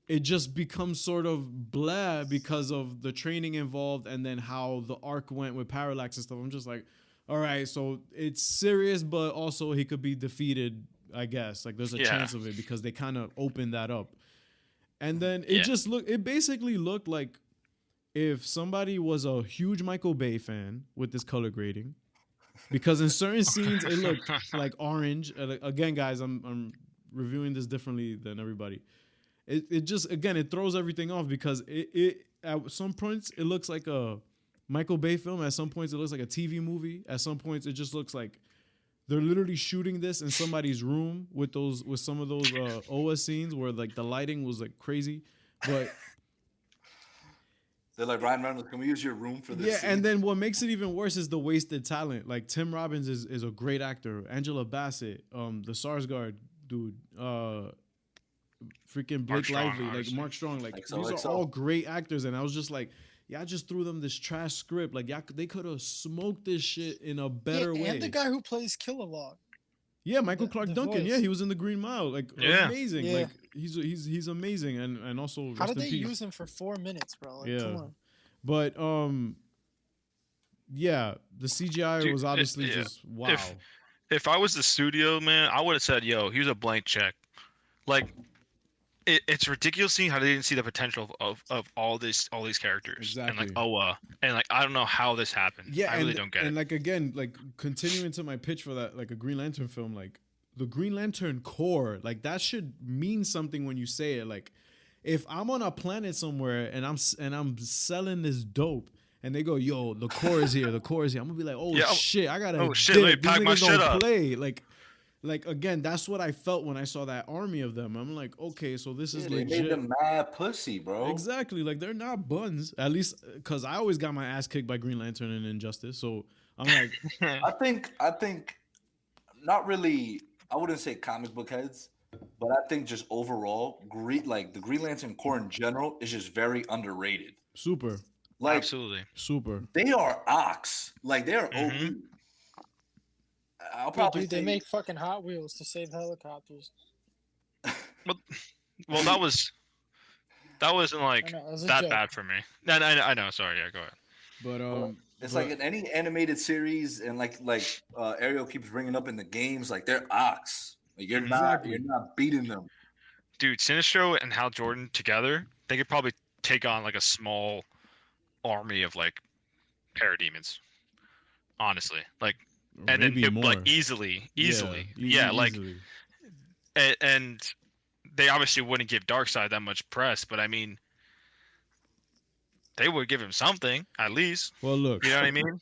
it just becomes sort of blah because of the training involved, and then how the arc went with Parallax and stuff. I'm just like, all right, so it's serious, but also he could be defeated, I guess. Like there's a chance of it, because they kind of opened that up. And then it basically looked like if somebody was a huge Michael Bay fan with this color grading, because in certain scenes it looked like orange. Again, guys, I'm reviewing this differently than everybody. It just, again, it throws everything off, because it at some points it looks like a Michael Bay film. At some points it looks like a TV movie. At some points it just looks like they're literally shooting this in somebody's room with some of those OA scenes where like the lighting was like crazy. But they're like, Ryan Reynolds, can we use your room for this? Yeah, scene? And then what makes it even worse is the wasted talent. Like Tim Robbins is a great actor. Angela Bassett, the Sarsgaard dude, freaking Blake Lively, like Mark Strong, like these are all great actors, and I was just like, I just threw them this trash script. Like, they could have smoked this shit in a better way. And the guy who plays Kilowog. Yeah, Michael Clark Duncan. Voice. Yeah, he was in the Green Mile. Like, amazing. Yeah. Like, he's amazing, and also how did they use him for 4 minutes, bro? Like, come on. But the CGI was obviously just wow. If I was the studio, man, I would have said, "Yo, here's a blank check." Like, it's ridiculous seeing how they didn't see the potential of all these characters. Exactly. And like Oa, and like I don't know how this happened. Yeah, I really don't get it. And like, again, like continuing to my pitch for that, like a Green Lantern film, like the Green Lantern core, like that should mean something when you say it. Like, if I'm on a planet somewhere and I'm selling this dope, and they go, "Yo, the core is here, the core is here," I'm gonna be like, "Oh shit, I gotta let me pack my shit up." Play like again, that's what I felt when I saw that army of them. I'm like, okay, so this is legit. They made them mad pussy, bro. Exactly, like they're not buns. At least, because I always got my ass kicked by Green Lantern and Injustice. So I'm like, I think, not really. I wouldn't say comic book heads, but I think just overall, the Green Lantern core in general is just very underrated. Super. Like, absolutely. Super. They are ox. Like, they are OP. They make fucking Hot Wheels to save helicopters. Well, Well, that wasn't like that bad for me. I know. Sorry, yeah, go ahead. But it's like in any animated series, and like Ariel keeps bringing up in the games, like they're ox. Like you're not beating them. Dude, Sinestro and Hal Jordan together, they could probably take on like a small army of like parademons. Honestly, like, and then like easily, like, easily. And they obviously wouldn't give Darkseid that much press, but I mean, they would give him something at least. Well, look, you know what I mean?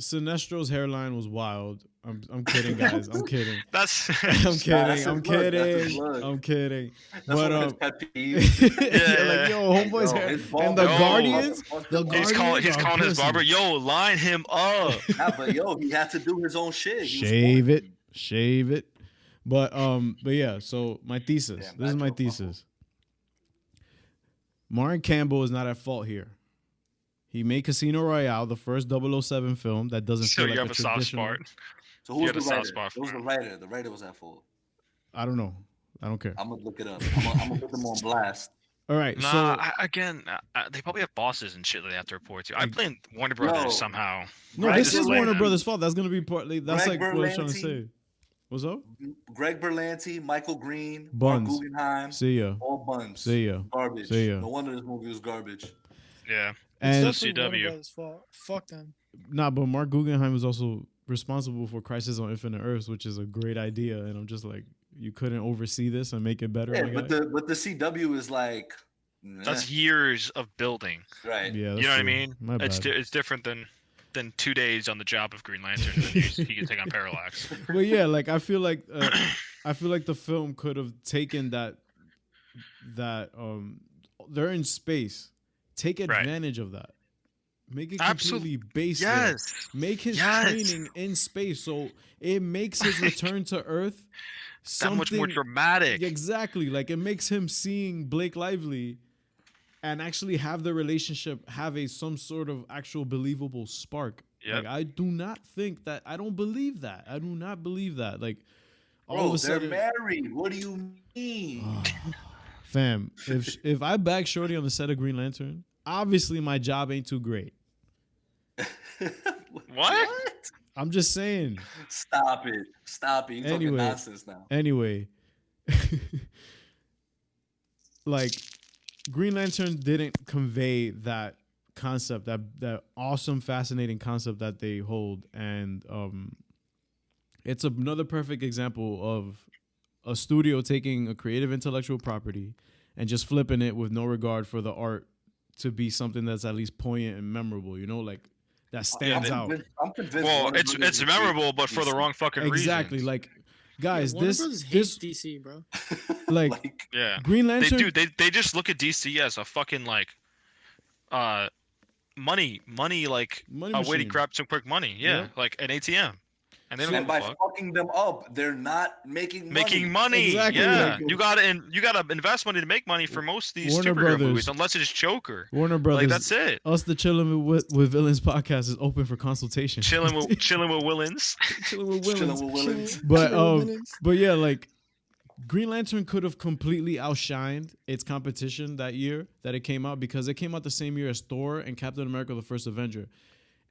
Sinestro's hairline was wild. I'm kidding, guys. I'm kidding. I'm kidding. That's one of his pet like, yo, homeboy's hair. And the Guardians. He's calling his barber, yo, line him up. But yo, he had to do his own shit. Shave it. But yeah. So my thesis. This is my thesis. Martin Campbell is not at fault here. He made Casino Royale, the first 007 film that doesn't feel like a traditional. Soft spot. So who's the writer? Who's the writer? The writer was at fault. I don't know. I don't care. I'm gonna look it up. I'm gonna put them on blast. All right. They probably have bosses and shit that they have to report to. I blame Warner Brothers somehow. No, this is Warner Brothers' fault. That's gonna be partly. That's Greg like Berlanti, what I was trying to say. What's up? Greg Berlanti, Michael Green, Buns. Mark Guggenheim. See ya. All buns. See ya. Garbage. See ya. No wonder this movie was garbage. Yeah. And it's definitely Warner Brothers' fault. Fuck them. Nah, but Mark Guggenheim was also responsible for Crisis on Infinite Earths, which is a great idea, and I'm just like, you couldn't oversee this and make it better. Yeah, but the CW is like that's years of building, right? Yeah, you know what I mean. It's different than 2 days on the job of Green Lantern. He can take on Parallax. But yeah, like I feel like the film could have taken that they're in space. Take advantage of that. Make it completely based. Yes. Make his training in space so it makes his return to Earth that much more dramatic. Exactly. Like it makes him seeing Blake Lively and actually have the relationship have some sort of actual believable spark. Yep. Like I do not believe that. I do not believe that. Like all of a sudden they're married. What do you mean? Fam, if I bag Shorty on the set of Green Lantern, obviously my job ain't too great. What? I'm just saying. Stop it. You're talking nonsense now. Anyway, like Green Lantern didn't convey that concept, that awesome, fascinating concept that they hold, and it's another perfect example of a studio taking a creative intellectual property and just flipping it with no regard for the art to be something that's at least poignant and memorable, you know, like that stands out. I'm convinced. Well, it's memorable, but for the wrong fucking reason. Exactly. Like, guys, Warner Brothers hates DC, bro. Like, yeah, Green Lantern. They just look at DC as a fucking like, money, like a way to grab some quick money. Yeah, like an ATM. And by fucking them up, they're not making money. Exactly. Yeah, you gotta invest money to make money for most of these superhero movies, unless it's Joker. Warner Brothers. Like that's it. Us, the Chillin' with Villains podcast is open for consultation. Chillin' with Villains. Chillin' with Villains. But yeah, like Green Lantern could have completely outshined its competition that year that it came out, because it came out the same year as Thor and Captain America: The First Avenger.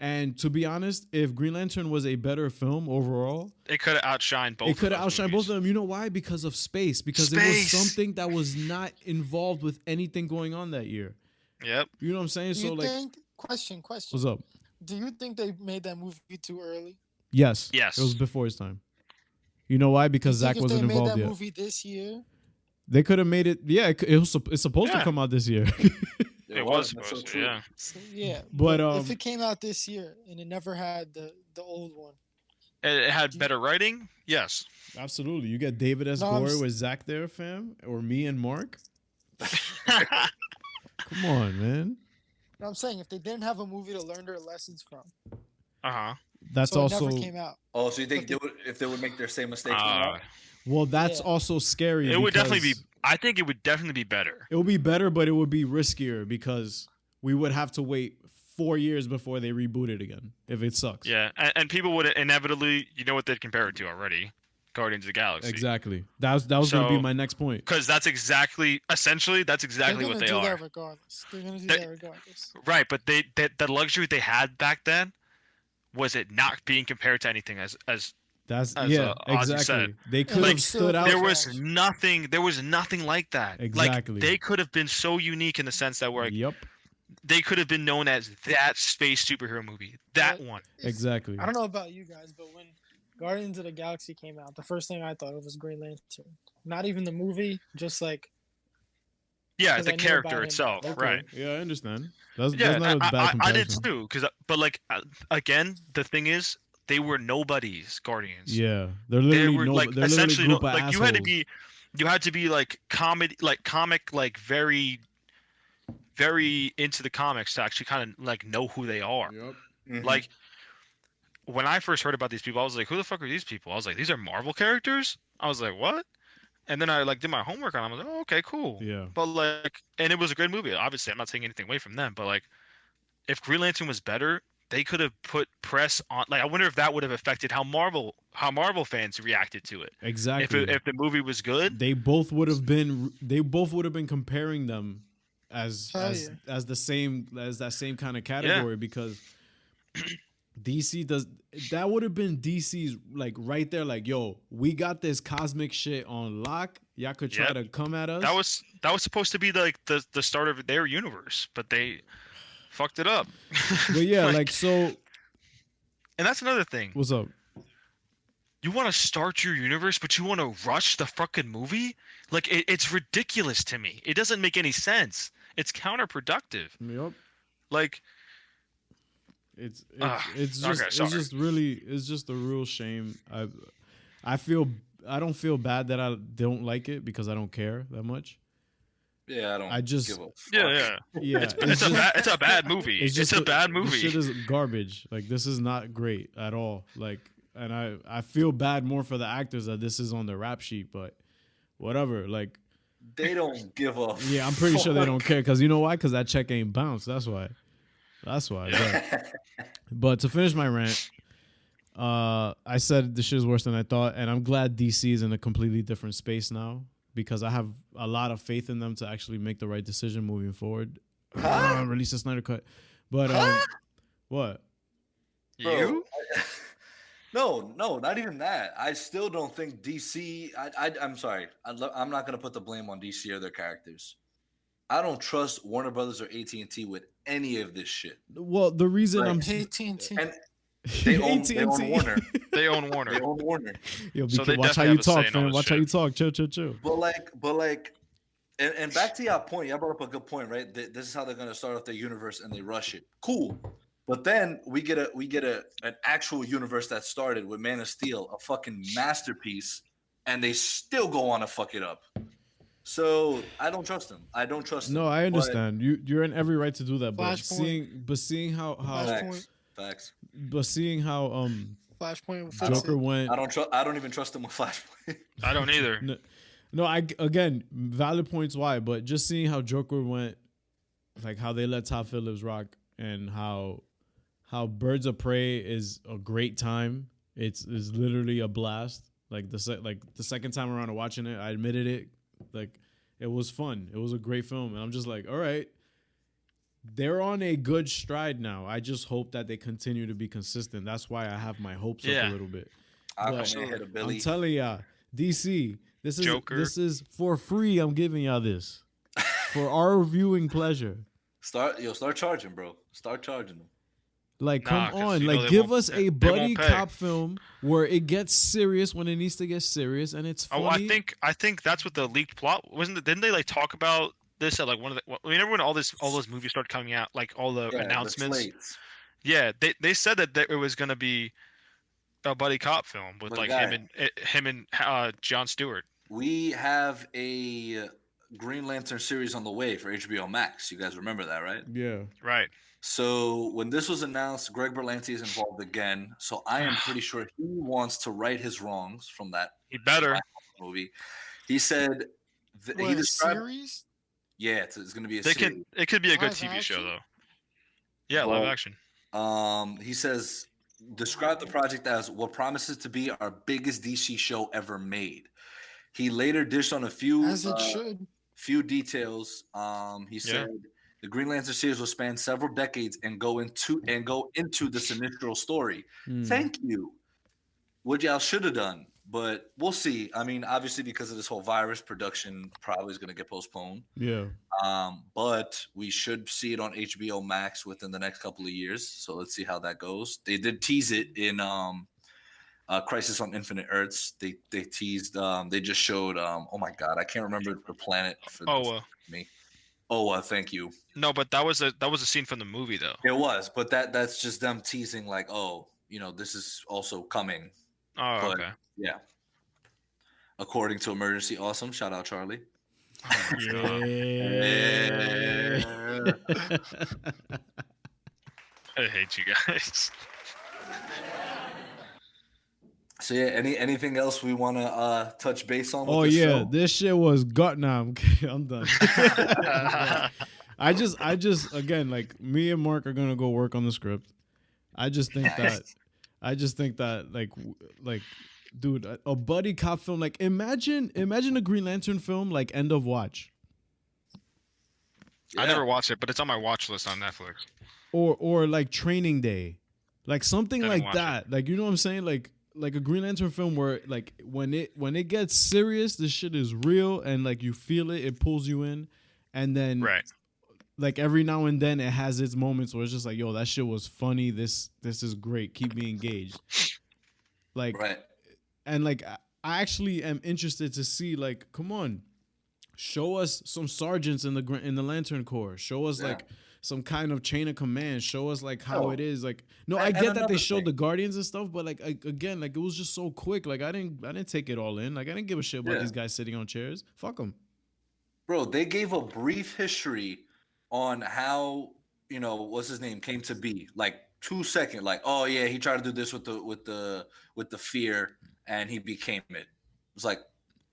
And to be honest, if Green Lantern was a better film overall, it could have outshined both. It could have outshined both of them. You know why? Because of space. Because it was something that was not involved with anything going on that year. Yep. You know what I'm saying? Question. What's up? Do you think they made that movie too early? Yes. Yes. It was before his time. You know why? Because Zach wasn't involved yet. If they made that movie this year, they could have made it. Yeah, it's supposed to come out this year. It was supposed to, yeah. Yeah, but if it came out this year and it never had the old one, it had better writing. Yes, absolutely. You get David S. Goyer with Zach there, fam, or me and Mark. Come on, man. No, I'm saying if they didn't have a movie to learn their lessons from. That's so also. It never came out. Oh, so you think if they would make their same mistakes? Well, that's also scary. It would definitely be. I think it would definitely be better. It would be better, but it would be riskier because we would have to wait 4 years before they reboot it again if it sucks. Yeah, and people would inevitably, you know what they'd compare it to already? Guardians of the Galaxy. Exactly. That was going to be my next point. Because that's exactly what they are. They're gonna do that regardless. Right, but the luxury they had back then was it not being compared to anything as exactly. Said. They could have stood out. There was nothing like that. Exactly. Like, they could have been so unique in the sense that they could have been known as that space superhero movie. One. Exactly. I don't know about you guys, but when Guardians of the Galaxy came out, the first thing I thought of was Green Lantern. Not even the movie, just like the character itself, right? Yeah, I understand. That's not a bad comparison. I did too, but like again, the thing is, they were nobodies, Guardians. Yeah, they're literally they're essentially literally you had to be like comic, like very, very into the comics to actually kind of like know who they are. Yep. Mm-hmm. Like when I first heard about these people, I was like, who the fuck are these people? I was like, these are Marvel characters? I was like, what? And then I like did my homework on them. I was like, oh, okay, cool. Yeah. But like, and it was a great movie. Obviously, I'm not taking anything away from them, but like, if Green Lantern was better, they could have put press on. Like, I wonder if that would have affected how Marvel fans reacted to it. Exactly. If the movie was good, they both would have been comparing them as that same kind of category because DC does that would have been DC's like right there, like, yo, we got this cosmic shit on lock. Y'all could try to come at us. That was supposed to be like the start of their universe, but they fucked it up. But yeah, like so. And that's another thing. What's up? You want to start your universe, but you want to rush the fucking movie? Like, it's ridiculous to me. It doesn't make any sense. It's counterproductive. Yep. Like, it's just a real shame. I don't feel bad that I don't like it because I don't care that much. Yeah, I just give a fuck. Yeah. It's a bad movie. It's a bad movie. This shit is garbage. Like, this is not great at all. Like, and I feel bad more for the actors that this is on the rap sheet, but whatever. Like, they don't give a yeah, I'm pretty sure they don't care because you know why? Because that check ain't bounced. That's why. Yeah. But to finish my rant, I said the shit is worse than I thought, and I'm glad DC is in a completely different space now because I have a lot of faith in them to actually make the right decision moving forward. Release a Snyder Cut, but what? You? No, not even that. I still don't think DC. I'm sorry. I'm not gonna put the blame on DC or their characters. I don't trust Warner Brothers or AT&T with any of this shit. Well, the reason I'm AT&T. And they own Warner. They own Warner. Yo, so watch how you talk, man. Watch how you talk. Chill. But like, and back to your point, y'all brought up a good point, right? This is how they're gonna start off their universe, and they rush it. Cool. But then we get an actual universe that started with Man of Steel, a fucking masterpiece, and they still go on to fuck it up. So I don't trust them. No, I understand. You're in every right to do that, but Flashpoint. seeing how Facts. But seeing how Flashpoint Joker went. I don't even trust them with Flashpoint. I don't either. No, again, valid points why, but just seeing how Joker went, like how they let Todd Phillips rock, and how Birds of Prey is a great time. It's literally a blast. Like the second time around watching it, I admitted it. Like, it was fun. It was a great film, and I'm just like, all right, they're on a good stride now. I just hope that they continue to be consistent. That's why I have my hopes up a little bit. I'm telling y'all, DC, this is for free. I'm giving y'all this for our viewing pleasure. Start charging, bro. Start charging them. Like, come on. Like, give us a buddy cop film where it gets serious when it needs to get serious, and it's funny. Oh, I think that's what the leaked plot wasn't. Didn't they like talk about this at like one of the? Remember when all those movies started coming out, like all the announcements? They said that it was gonna be a buddy cop film with like him and Jon Stewart. We have a Green Lantern series on the way for HBO Max. You guys remember that, right? Yeah. Right. So when this was announced, Greg Berlanti is involved again. So I am pretty sure he wants to right his wrongs from that. He better movie. He said he described series. Yeah, it's going to be a series. It could be a good TV show though. Yeah, live action. He says described the project as what promises to be our biggest DC show ever made. He later dished on a few As it should. few details. He said the Green Lantern series will span several decades and go into this initial story. Thank you. What y'all should have done, but we'll see. I mean, obviously because of this whole virus, production probably is going to get postponed. Yeah. But we should see it on HBO Max within the next couple of years. So let's see how that goes. They did tease it in Crisis on Infinite Earths. They teased. They just showed. Oh my God, I can't remember the planet for me. Oa, thank you. No, but that was a scene from the movie though. It was, but that's just them teasing like, oh, this is also coming. Oh, but, okay. Yeah. According to Emergency Awesome, shout out Charlie. Yeah. I hate you guys. So yeah, anything else we want to touch base on? Oh yeah, show? This shit was gut. Nah, I'm done. I just again, like me and Mark are gonna go work on the script. I just think that like, dude, a buddy cop film. Like imagine a Green Lantern film like End of Watch. I never watched it, but it's on my watch list on Netflix. Or like Training Day, like something like that. Like you know what I'm saying, like a Green Lantern film where like when it gets serious, this shit is real and like you feel it pulls you in, and then like every now and then it has its moments where it's just like, yo, that shit was funny. This is great. Keep me engaged. Like, and like I actually am interested to see like, come on, show us some sergeants in the Lantern Corps. Show us like some kind of chain of command. Show us like how it is. Like, no, I get that they showed the Guardians and stuff, but like again, like it was just so quick. Like I didn't take it all in. Like I didn't give a shit about these guys sitting on chairs. Fuck them. Bro, they gave a brief history on how what's his name came to be. Like 2 seconds. Like, oh yeah, he tried to do this with the fear, and he became it. It was like,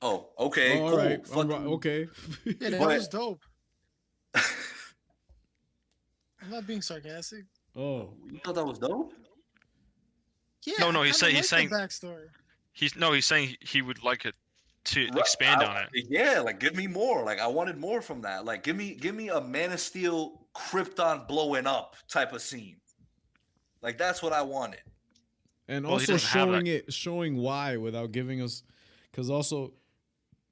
oh, okay, cool. Right. Okay. Yeah, that was dope. I'm not being sarcastic. Oh, you thought that was dope? Yeah. No, he's saying backstory. He's saying he would like it to expand on it. Yeah, like give me more. Like I wanted more from that. Like give me a Man of Steel Krypton blowing up type of scene. Like that's what I wanted. And also showing why without giving us, because also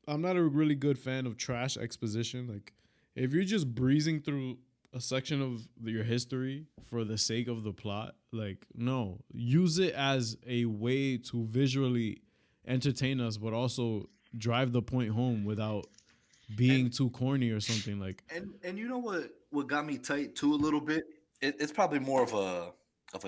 I'm not a really good fan of trash exposition. Like if you're just breezing through a section of your history for the sake of the plot, like no, use it as a way to visually entertain us, but also drive the point home without being too corny or something. Like and you know what got me tight too a little bit? It's probably more of a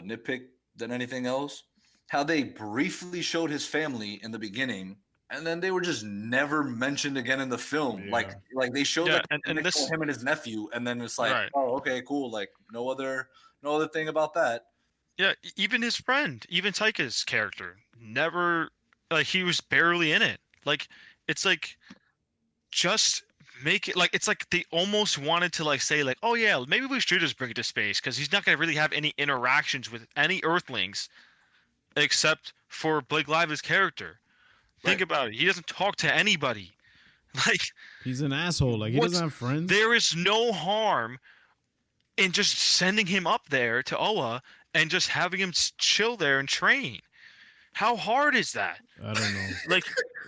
nitpick than anything else. How they briefly showed his family in the beginning, and then they were just never mentioned again in the film. Yeah. Like they showed him and his nephew, and then it's like, oh, okay, cool. Like no other thing about that. Yeah, even his friend, even Taika's character, never, like he was barely in it. Like it's like just make it like it's like they almost wanted to like say like, oh yeah, maybe we should just bring it to space because he's not gonna really have any interactions with any Earthlings except for Blake Lively's character. Think about it. He doesn't talk to anybody. Like he's an asshole. Like he doesn't have friends. There is no harm in just sending him up there to Oa and just having him chill there and train. How hard is that? I don't know.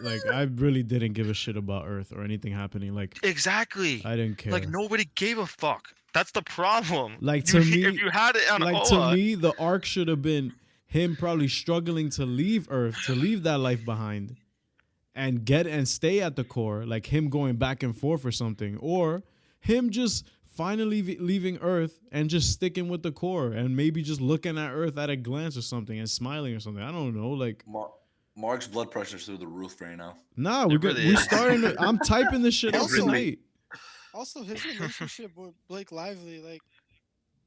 like I really didn't give a shit about Earth or anything happening. Like exactly. I didn't care. Like nobody gave a fuck. That's the problem. Like to me, if you had it on Oa, to me, the arc should have been him probably struggling to leave Earth, to leave that life behind, and stay at the core, like him going back and forth or something, or him just finally leaving Earth and just sticking with the core and maybe just looking at Earth at a glance or something and smiling or something. I don't know, like Mark's blood pressure's through the roof right now. Nah, we're starting. I'm typing this shit up tonight. Also, his relationship with Blake Lively, like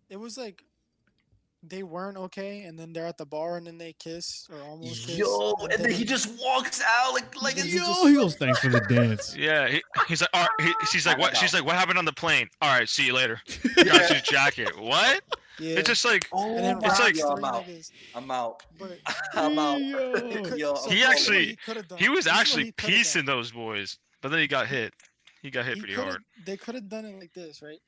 it was like they weren't okay, and then they're at the bar, and then they kiss or almost kiss. Yo, and then he just walks out like he goes, thanks for the dance. Yeah, he's like, all right. She's like, what? She's like, what happened on the plane? All right, see you later. Got your jacket. What? Yeah. It's just like it's like I'm out. But I'm out. Yo, he was actually piecing those boys, but then he got hit. He got hit pretty hard. They could have done it like this, right?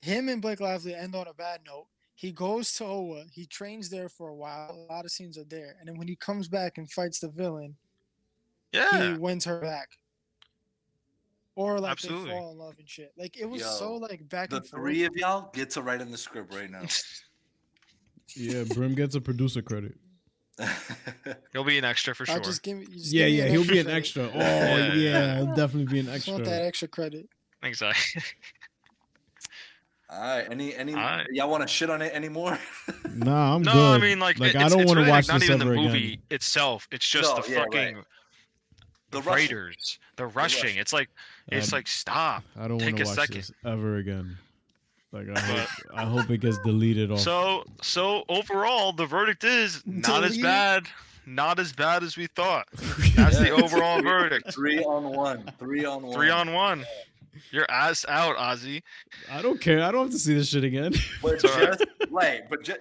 Him and Blake Lively end on a bad note. He goes to Owa. He trains there for a while. A lot of scenes are there, and then when he comes back and fights the villain, he wins her back. Or like they fall in love and shit. Like it was so like back and forth. The three of y'all get to write in the script right now. Yeah, Brim gets a producer credit. He'll be an extra for sure. He'll be an extra. Oh yeah, he'll definitely be an extra. I want that extra credit. Exactly. All right. Any y'all want to shit on it anymore? Nah, I'm good. No, I mean like I don't want to watch not this even ever the movie again. itself. It's just the fucking the writers, the rushing. It's like stop. I don't want to watch this ever again. Like I hope it gets deleted off. So overall, the verdict is not as bad as we thought. That's the overall verdict. 3 on 1. 3 on 1. 3 on 1. You're ass out, Ozzy. I don't care. I don't have to see this shit again. But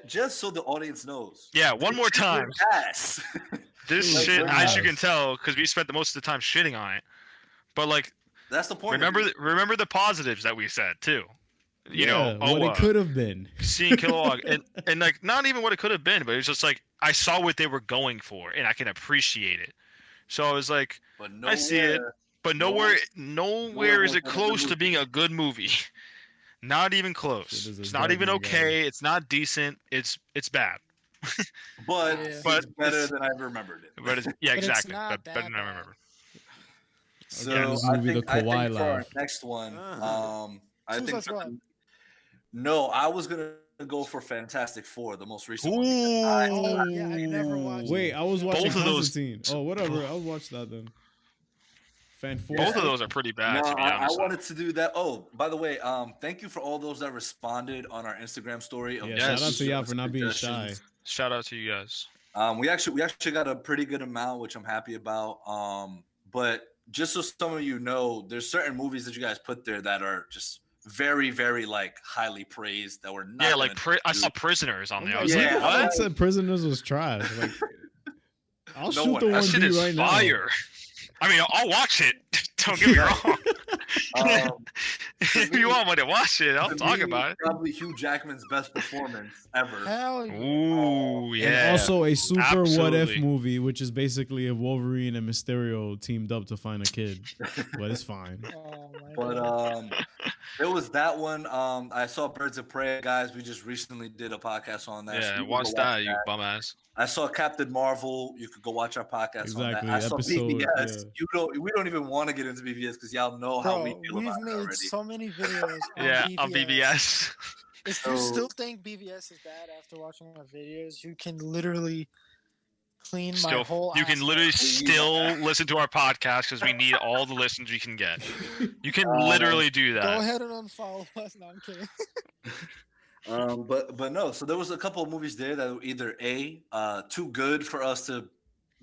just so the audience knows. Yeah, one more time. Ass. This shit, as you can tell, because we spent the most of the time shitting on it. But like, that's the point. Remember the positives that we said too. You know what it could have been. Seeing Kilowog and like not even what it could have been, but it was just like I saw what they were going for and I can appreciate it. So I was like, I see it. But nowhere is it close to being a good movie. Not even close. It's not even okay. It's not decent. It's bad. but it's better than I remembered it. But exactly. Better than I remember. So I think for our next one, I was gonna go for Fantastic Four, the most recent one. I never watched. Wait, I was watching Constantine. Oh, whatever. I'll watch that then. Both of those are pretty bad. No, I wanted to do that. Oh, by the way, thank you for all those that responded on our Instagram story. Shout out to y'all for not being shy. Shout out to you guys. We actually got a pretty good amount, which I'm happy about. But just so some of you know, there's certain movies that you guys put there that are just very, very like highly praised that were not. Yeah, like I saw Prisoners on there. I was like, what? I said Prisoners was trash. Like, I'll shoot the one shit is right fire. now. I mean, I'll watch it. Don't get me wrong. If you want me to watch it, I'll talk about it. Probably Hugh Jackman's best performance ever. Hell yeah. Ooh, yeah. And also a super what if movie, which is basically if Wolverine and Mysterio teamed up to find a kid. But it's fine. There was that one. I saw Birds of Prey, guys. We just recently did a podcast on that. Yeah, so watch that, you bum ass. I saw Captain Marvel. You could go watch our podcast on that. I saw BVS. Yeah. We don't even want to get into BVS because y'all know how we feel about it already. We've made so many videos on BVS. If you still think BVS is bad after watching our videos, you can literally clean my whole You can literally still listen to our podcast because we need all the listens we can get. You can literally do that. Go ahead and unfollow us. No, I'm kidding. But no, so there was a couple of movies there that were either too good for us to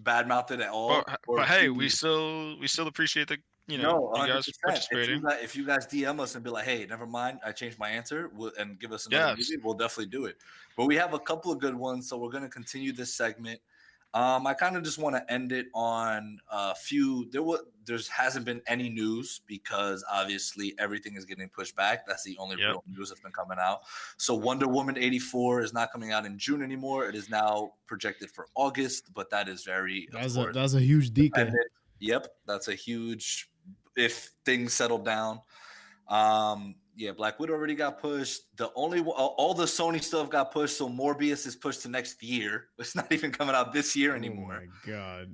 badmouth it at all. But hey, we still appreciate the you guys participating. If you guys DM us and be like, hey, never mind, I changed my answer, and give us another movie, we'll definitely do it. But we have a couple of good ones, so we're gonna continue this segment. I kind of just want to end it on a few. There hasn't been any news because obviously everything is getting pushed back. That's the only real news that's been coming out. So Wonder Woman 84 is not coming out in June anymore. It is now projected for August, but that is that's a huge decay. Yep, that's a huge if things settle down. Black Widow already got pushed. All the Sony stuff got pushed, so Morbius is pushed to next year. It's not even coming out this year anymore. Oh my god.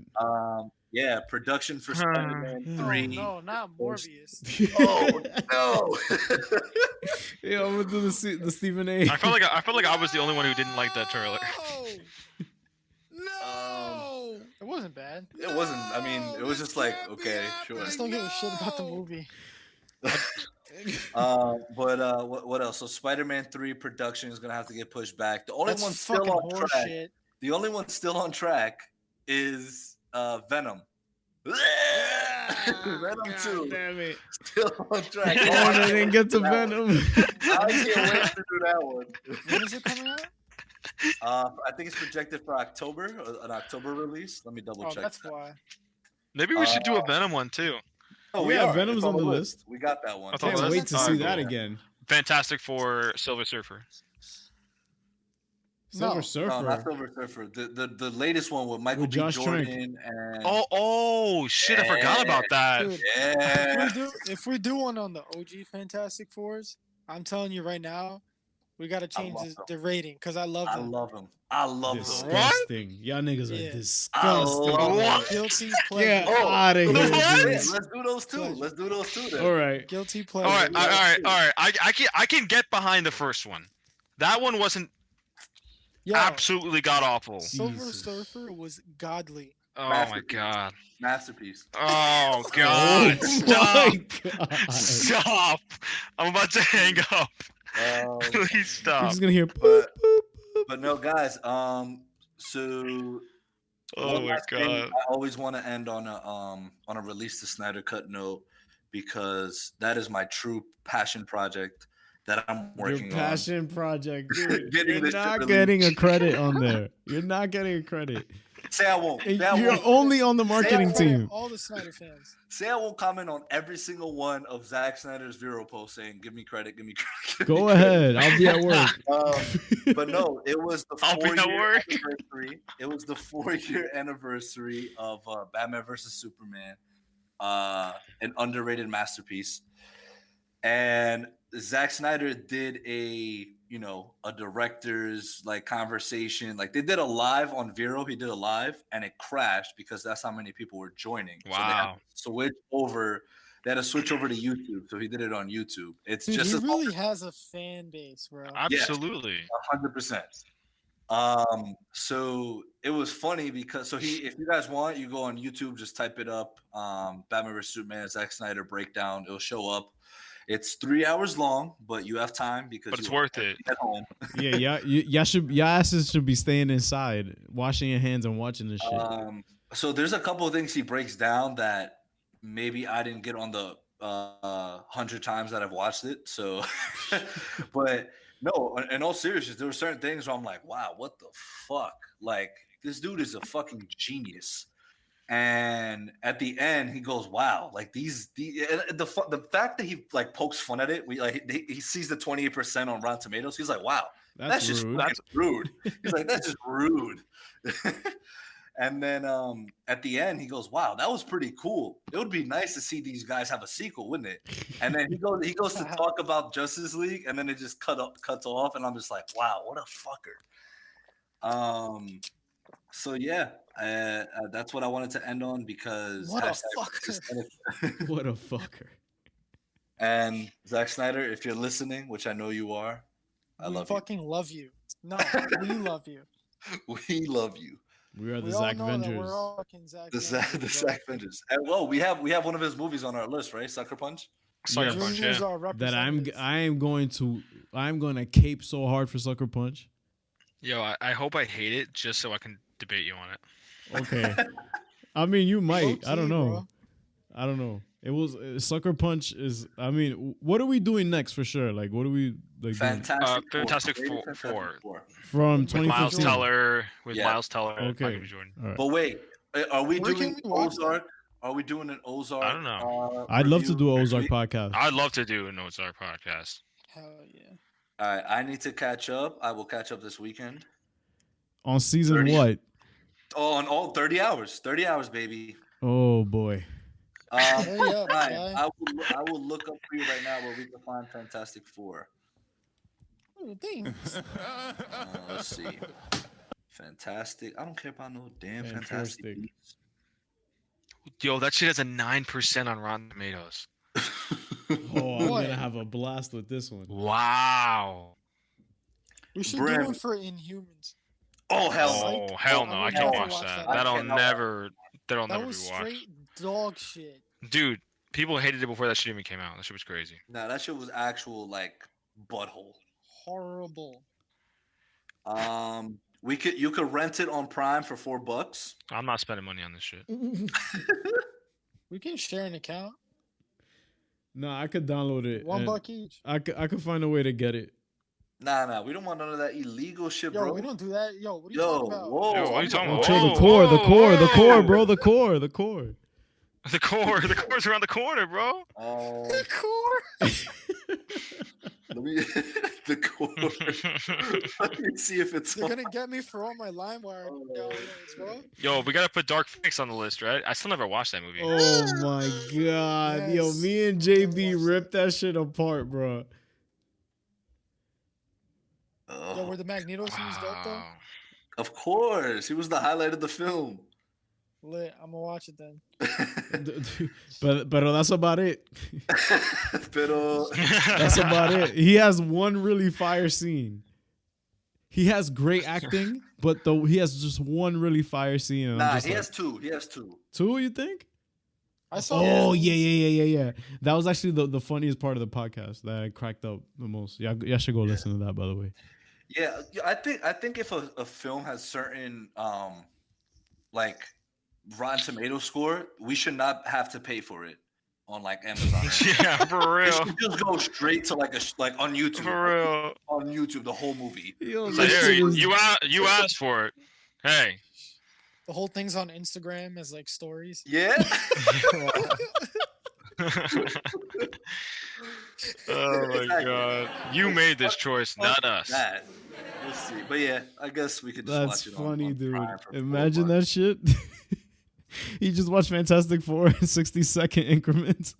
Production for Spider-Man 3. No, not Morbius. Oh no. Yeah, I'm gonna do the Stephen A. I felt like I was the only one who didn't like that trailer. No. It wasn't bad. It wasn't. I mean, it was just like, okay, sure. I just don't give a shit about the movie. What else? So Spider-Man 3 production is gonna have to get pushed back. The only one still on track. The only one still on track is Venom. Venom God 2. Damn it. Still on track. Oh, they didn't get to Venom. I can't wait to do that one. When is it coming out? I think it's projected for October, an October release. Let me double check. That's why. Maybe we should do a Venom one too. Oh, yeah, Venom's on the list. We got that one. I thought Can't wait to see that again. Fantastic Four, Silver Surfer. Silver Surfer. No, not Silver Surfer. The latest one with Michael B. Josh Jordan and Oh shit! I forgot about that. Dude, yeah. if we do one on the OG Fantastic Fours, I'm telling you right now, we gotta change the rating because I love them. I love them. Disgusting. Y'all niggas are I disgusting. love Guilty pleasure. Get out of here. Let's do those two. Let's do those two then. All right. Guilty pleasure. All right. I can get behind the first one. That one wasn't absolutely god awful. Silver Surfer was godly. Oh my god. Masterpiece. Oh god. Stop. God. Stop. I'm about to hang up. Please stop. You're just gonna hear boop, boop. But no, guys. So. Oh my god. I always want to end on a release the Snyder Cut note because that is my true passion project that I'm working on. Your passion project, dude. You're this not shit getting a credit on there. You're not getting a credit. Say I won't. You're only on the marketing team. All the Snyder fans. Say I won't comment on every single one of Zack Snyder's Vero posts saying, give me credit, give me credit. Go ahead. I'll be at work. But no, it was the I'll be at 4-year work. anniversary. It was the 4-year anniversary of Batman vs. Superman, an underrated masterpiece. And Zack Snyder did a director's like conversation. Like they did a live on Vero. He did a live and it crashed because that's how many people were joining. Wow. So they had to switch over to YouTube. So he did it on YouTube. It's Dude, just he really has a fan base, bro. Absolutely. 100%. So it was funny because if you guys want, you go on YouTube, just type it up. Batman vs. Superman, Zack Snyder breakdown. It'll show up. It's 3 hours long, but you have time because But it's worth it. At home. Yeah, y'all asses should be staying inside, washing your hands and watching this shit. So there's a couple of things he breaks down that maybe I didn't get on the 100 times that I've watched it. So, but no, in all seriousness, there were certain things where I'm like, wow, what the fuck? Like this dude is a fucking genius. And at the end, he goes, "Wow! Like the fact that he like pokes fun at it, he sees the 28% on Rotten Tomatoes. He's like, wow, that's rude. He's like, that's just rude." And then at the end, he goes, "Wow, that was pretty cool. It would be nice to see these guys have a sequel, wouldn't it?" And then he goes to talk about Justice League, and then it just cuts off, and I'm just like, "Wow, what a fucker." So yeah. That's what I wanted to end on because what a fucker. What a fucker. And Zack Snyder, if you're listening, which I know you are, I love you. Fucking love you. No, we love you. We love you. We are the Zack Avengers. We're all fucking Zack. The Zack Avengers. And well, we have one of his movies on our list, right? Sucker Punch. Sucker Punch, yeah. That I'm going to cape so hard for Sucker Punch. Yo, I hope I hate it just so I can debate you on it. Okay. I mean, you might. Low-key, I don't know. bro. I don't know. It was Sucker Punch is. I mean, what are we doing next for sure? Like, what are we like? Fantastic Four. From 2015. Miles Teller. Okay. Right. But wait, are we doing Ozark? Are we doing an Ozark? I don't know. I'd love to do an Ozark podcast. I'd love to do an Ozark podcast. Hell yeah. All right, I need to catch up. I will catch up this weekend. On season 30. what? Oh, on all 30 hours. 30 hours, baby. Oh boy. I will look up for you right now where we can find Fantastic Four. Thanks. Let's see. Fantastic. I don't care about no damn Fantastic. Yo, that shit has a 9% on Rotten Tomatoes. Oh, I'm gonna have a blast with this one. Wow. We should do one for Inhumans. Oh hell no! Oh hell no! I can't watch that. That'll never be watched. That was straight dog shit. Dude, people hated it before that shit even came out. That shit was crazy. Nah, that shit was actual like butthole. Horrible. You could rent it on Prime for $4. I'm not spending money on this shit. We We can share an account. No, I could download it. $1 each. I could find a way to get it. Nah. We don't want none of that illegal shit, Yo, bro. we don't do that. Yo, what are you talking about? Whoa. Yo, what are you talking about? The core, bro. The core. The core's around the corner, bro. The core. The core. Let me see if it's. They're gonna get me for all my LimeWire. Let's go. Yo, we gotta put Dark Phoenix on the list, right? I still never watched that movie. Oh my god, yo, Yes. me and JB ripped that shit apart, bro. Yo, were the Magneto scenes dope though? Of course, he was the highlight of the film. Lit. I'm gonna watch it then. But that's about it. Pero That's about it. He has one really fire scene. He has great acting, but he has just one really fire scene. And nah, he has two. He has two. Two, you think? I saw. Oh yeah. That was actually the funniest part of the podcast that I cracked up the most. Y'all should go listen to that, by the way. Yeah, I think if a film has certain like Rotten Tomato score, we should not have to pay for it on like Amazon. Yeah, for real. It should just go straight to like on YouTube. For real. On YouTube, the whole movie. Yo, So here, you asked for it. Hey. The whole thing's on Instagram as like stories. Yeah. Oh my god. You made this choice, not us. That. We'll see. But yeah, I guess we could just That's watch it funny, on dude. Prime for Imagine $4. that shit. He just watched Fantastic Four in 60-second increments.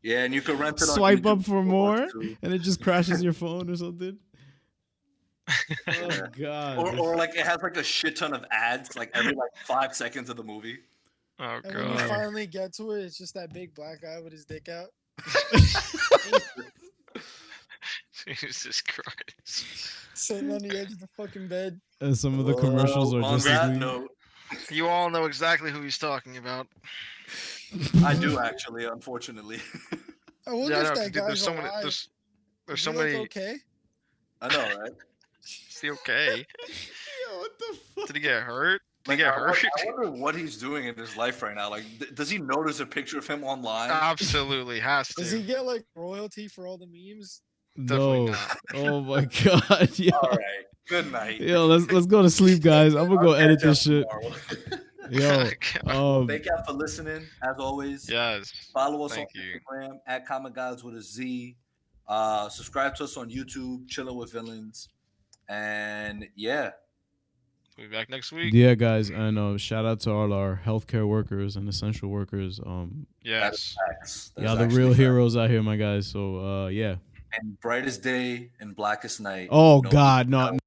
Yeah, and you can rent it on Swipe YouTube up for more, too. and it just crashes your phone or something. Oh god. Or like it has like a shit ton of ads like every like 5 seconds of the movie. Oh And when you god. finally get to it, it's just that big black guy with his dick out. Jesus Christ. Sitting on the edge of the fucking bed. And some of the commercials are On just that as note, You all know exactly who he's talking about. I do actually, unfortunately. I wonder Yeah, if no, that dude, guy's there's so many. alive. There's Is so he, like, many. okay? I know, right? Is he okay? Yo, what the fuck? Did he get hurt? Did Like, he get I hurt? wonder what he's doing in his life right now. Like, does he know there's a picture of him online? Absolutely has Does he to. get like royalty for all the memes? Definitely No. not. Oh my god. Yo. All right. Good night. Yo, let's go to sleep, guys. I'm gonna go I'll edit catch this up shit. tomorrow. Yo, Thank y'all for listening. As always, Yes. follow us Thank on you. Instagram at Comic Guys with a Z. Subscribe to us on YouTube, Chillin With Villains. And yeah, We'll be back next week. yeah, guys, and shout out to all our healthcare workers and essential workers. Yes. facts. That Y'all is the actually real facts. heroes out here, my guys. So, yeah. And brightest day and blackest night. Oh No God, no.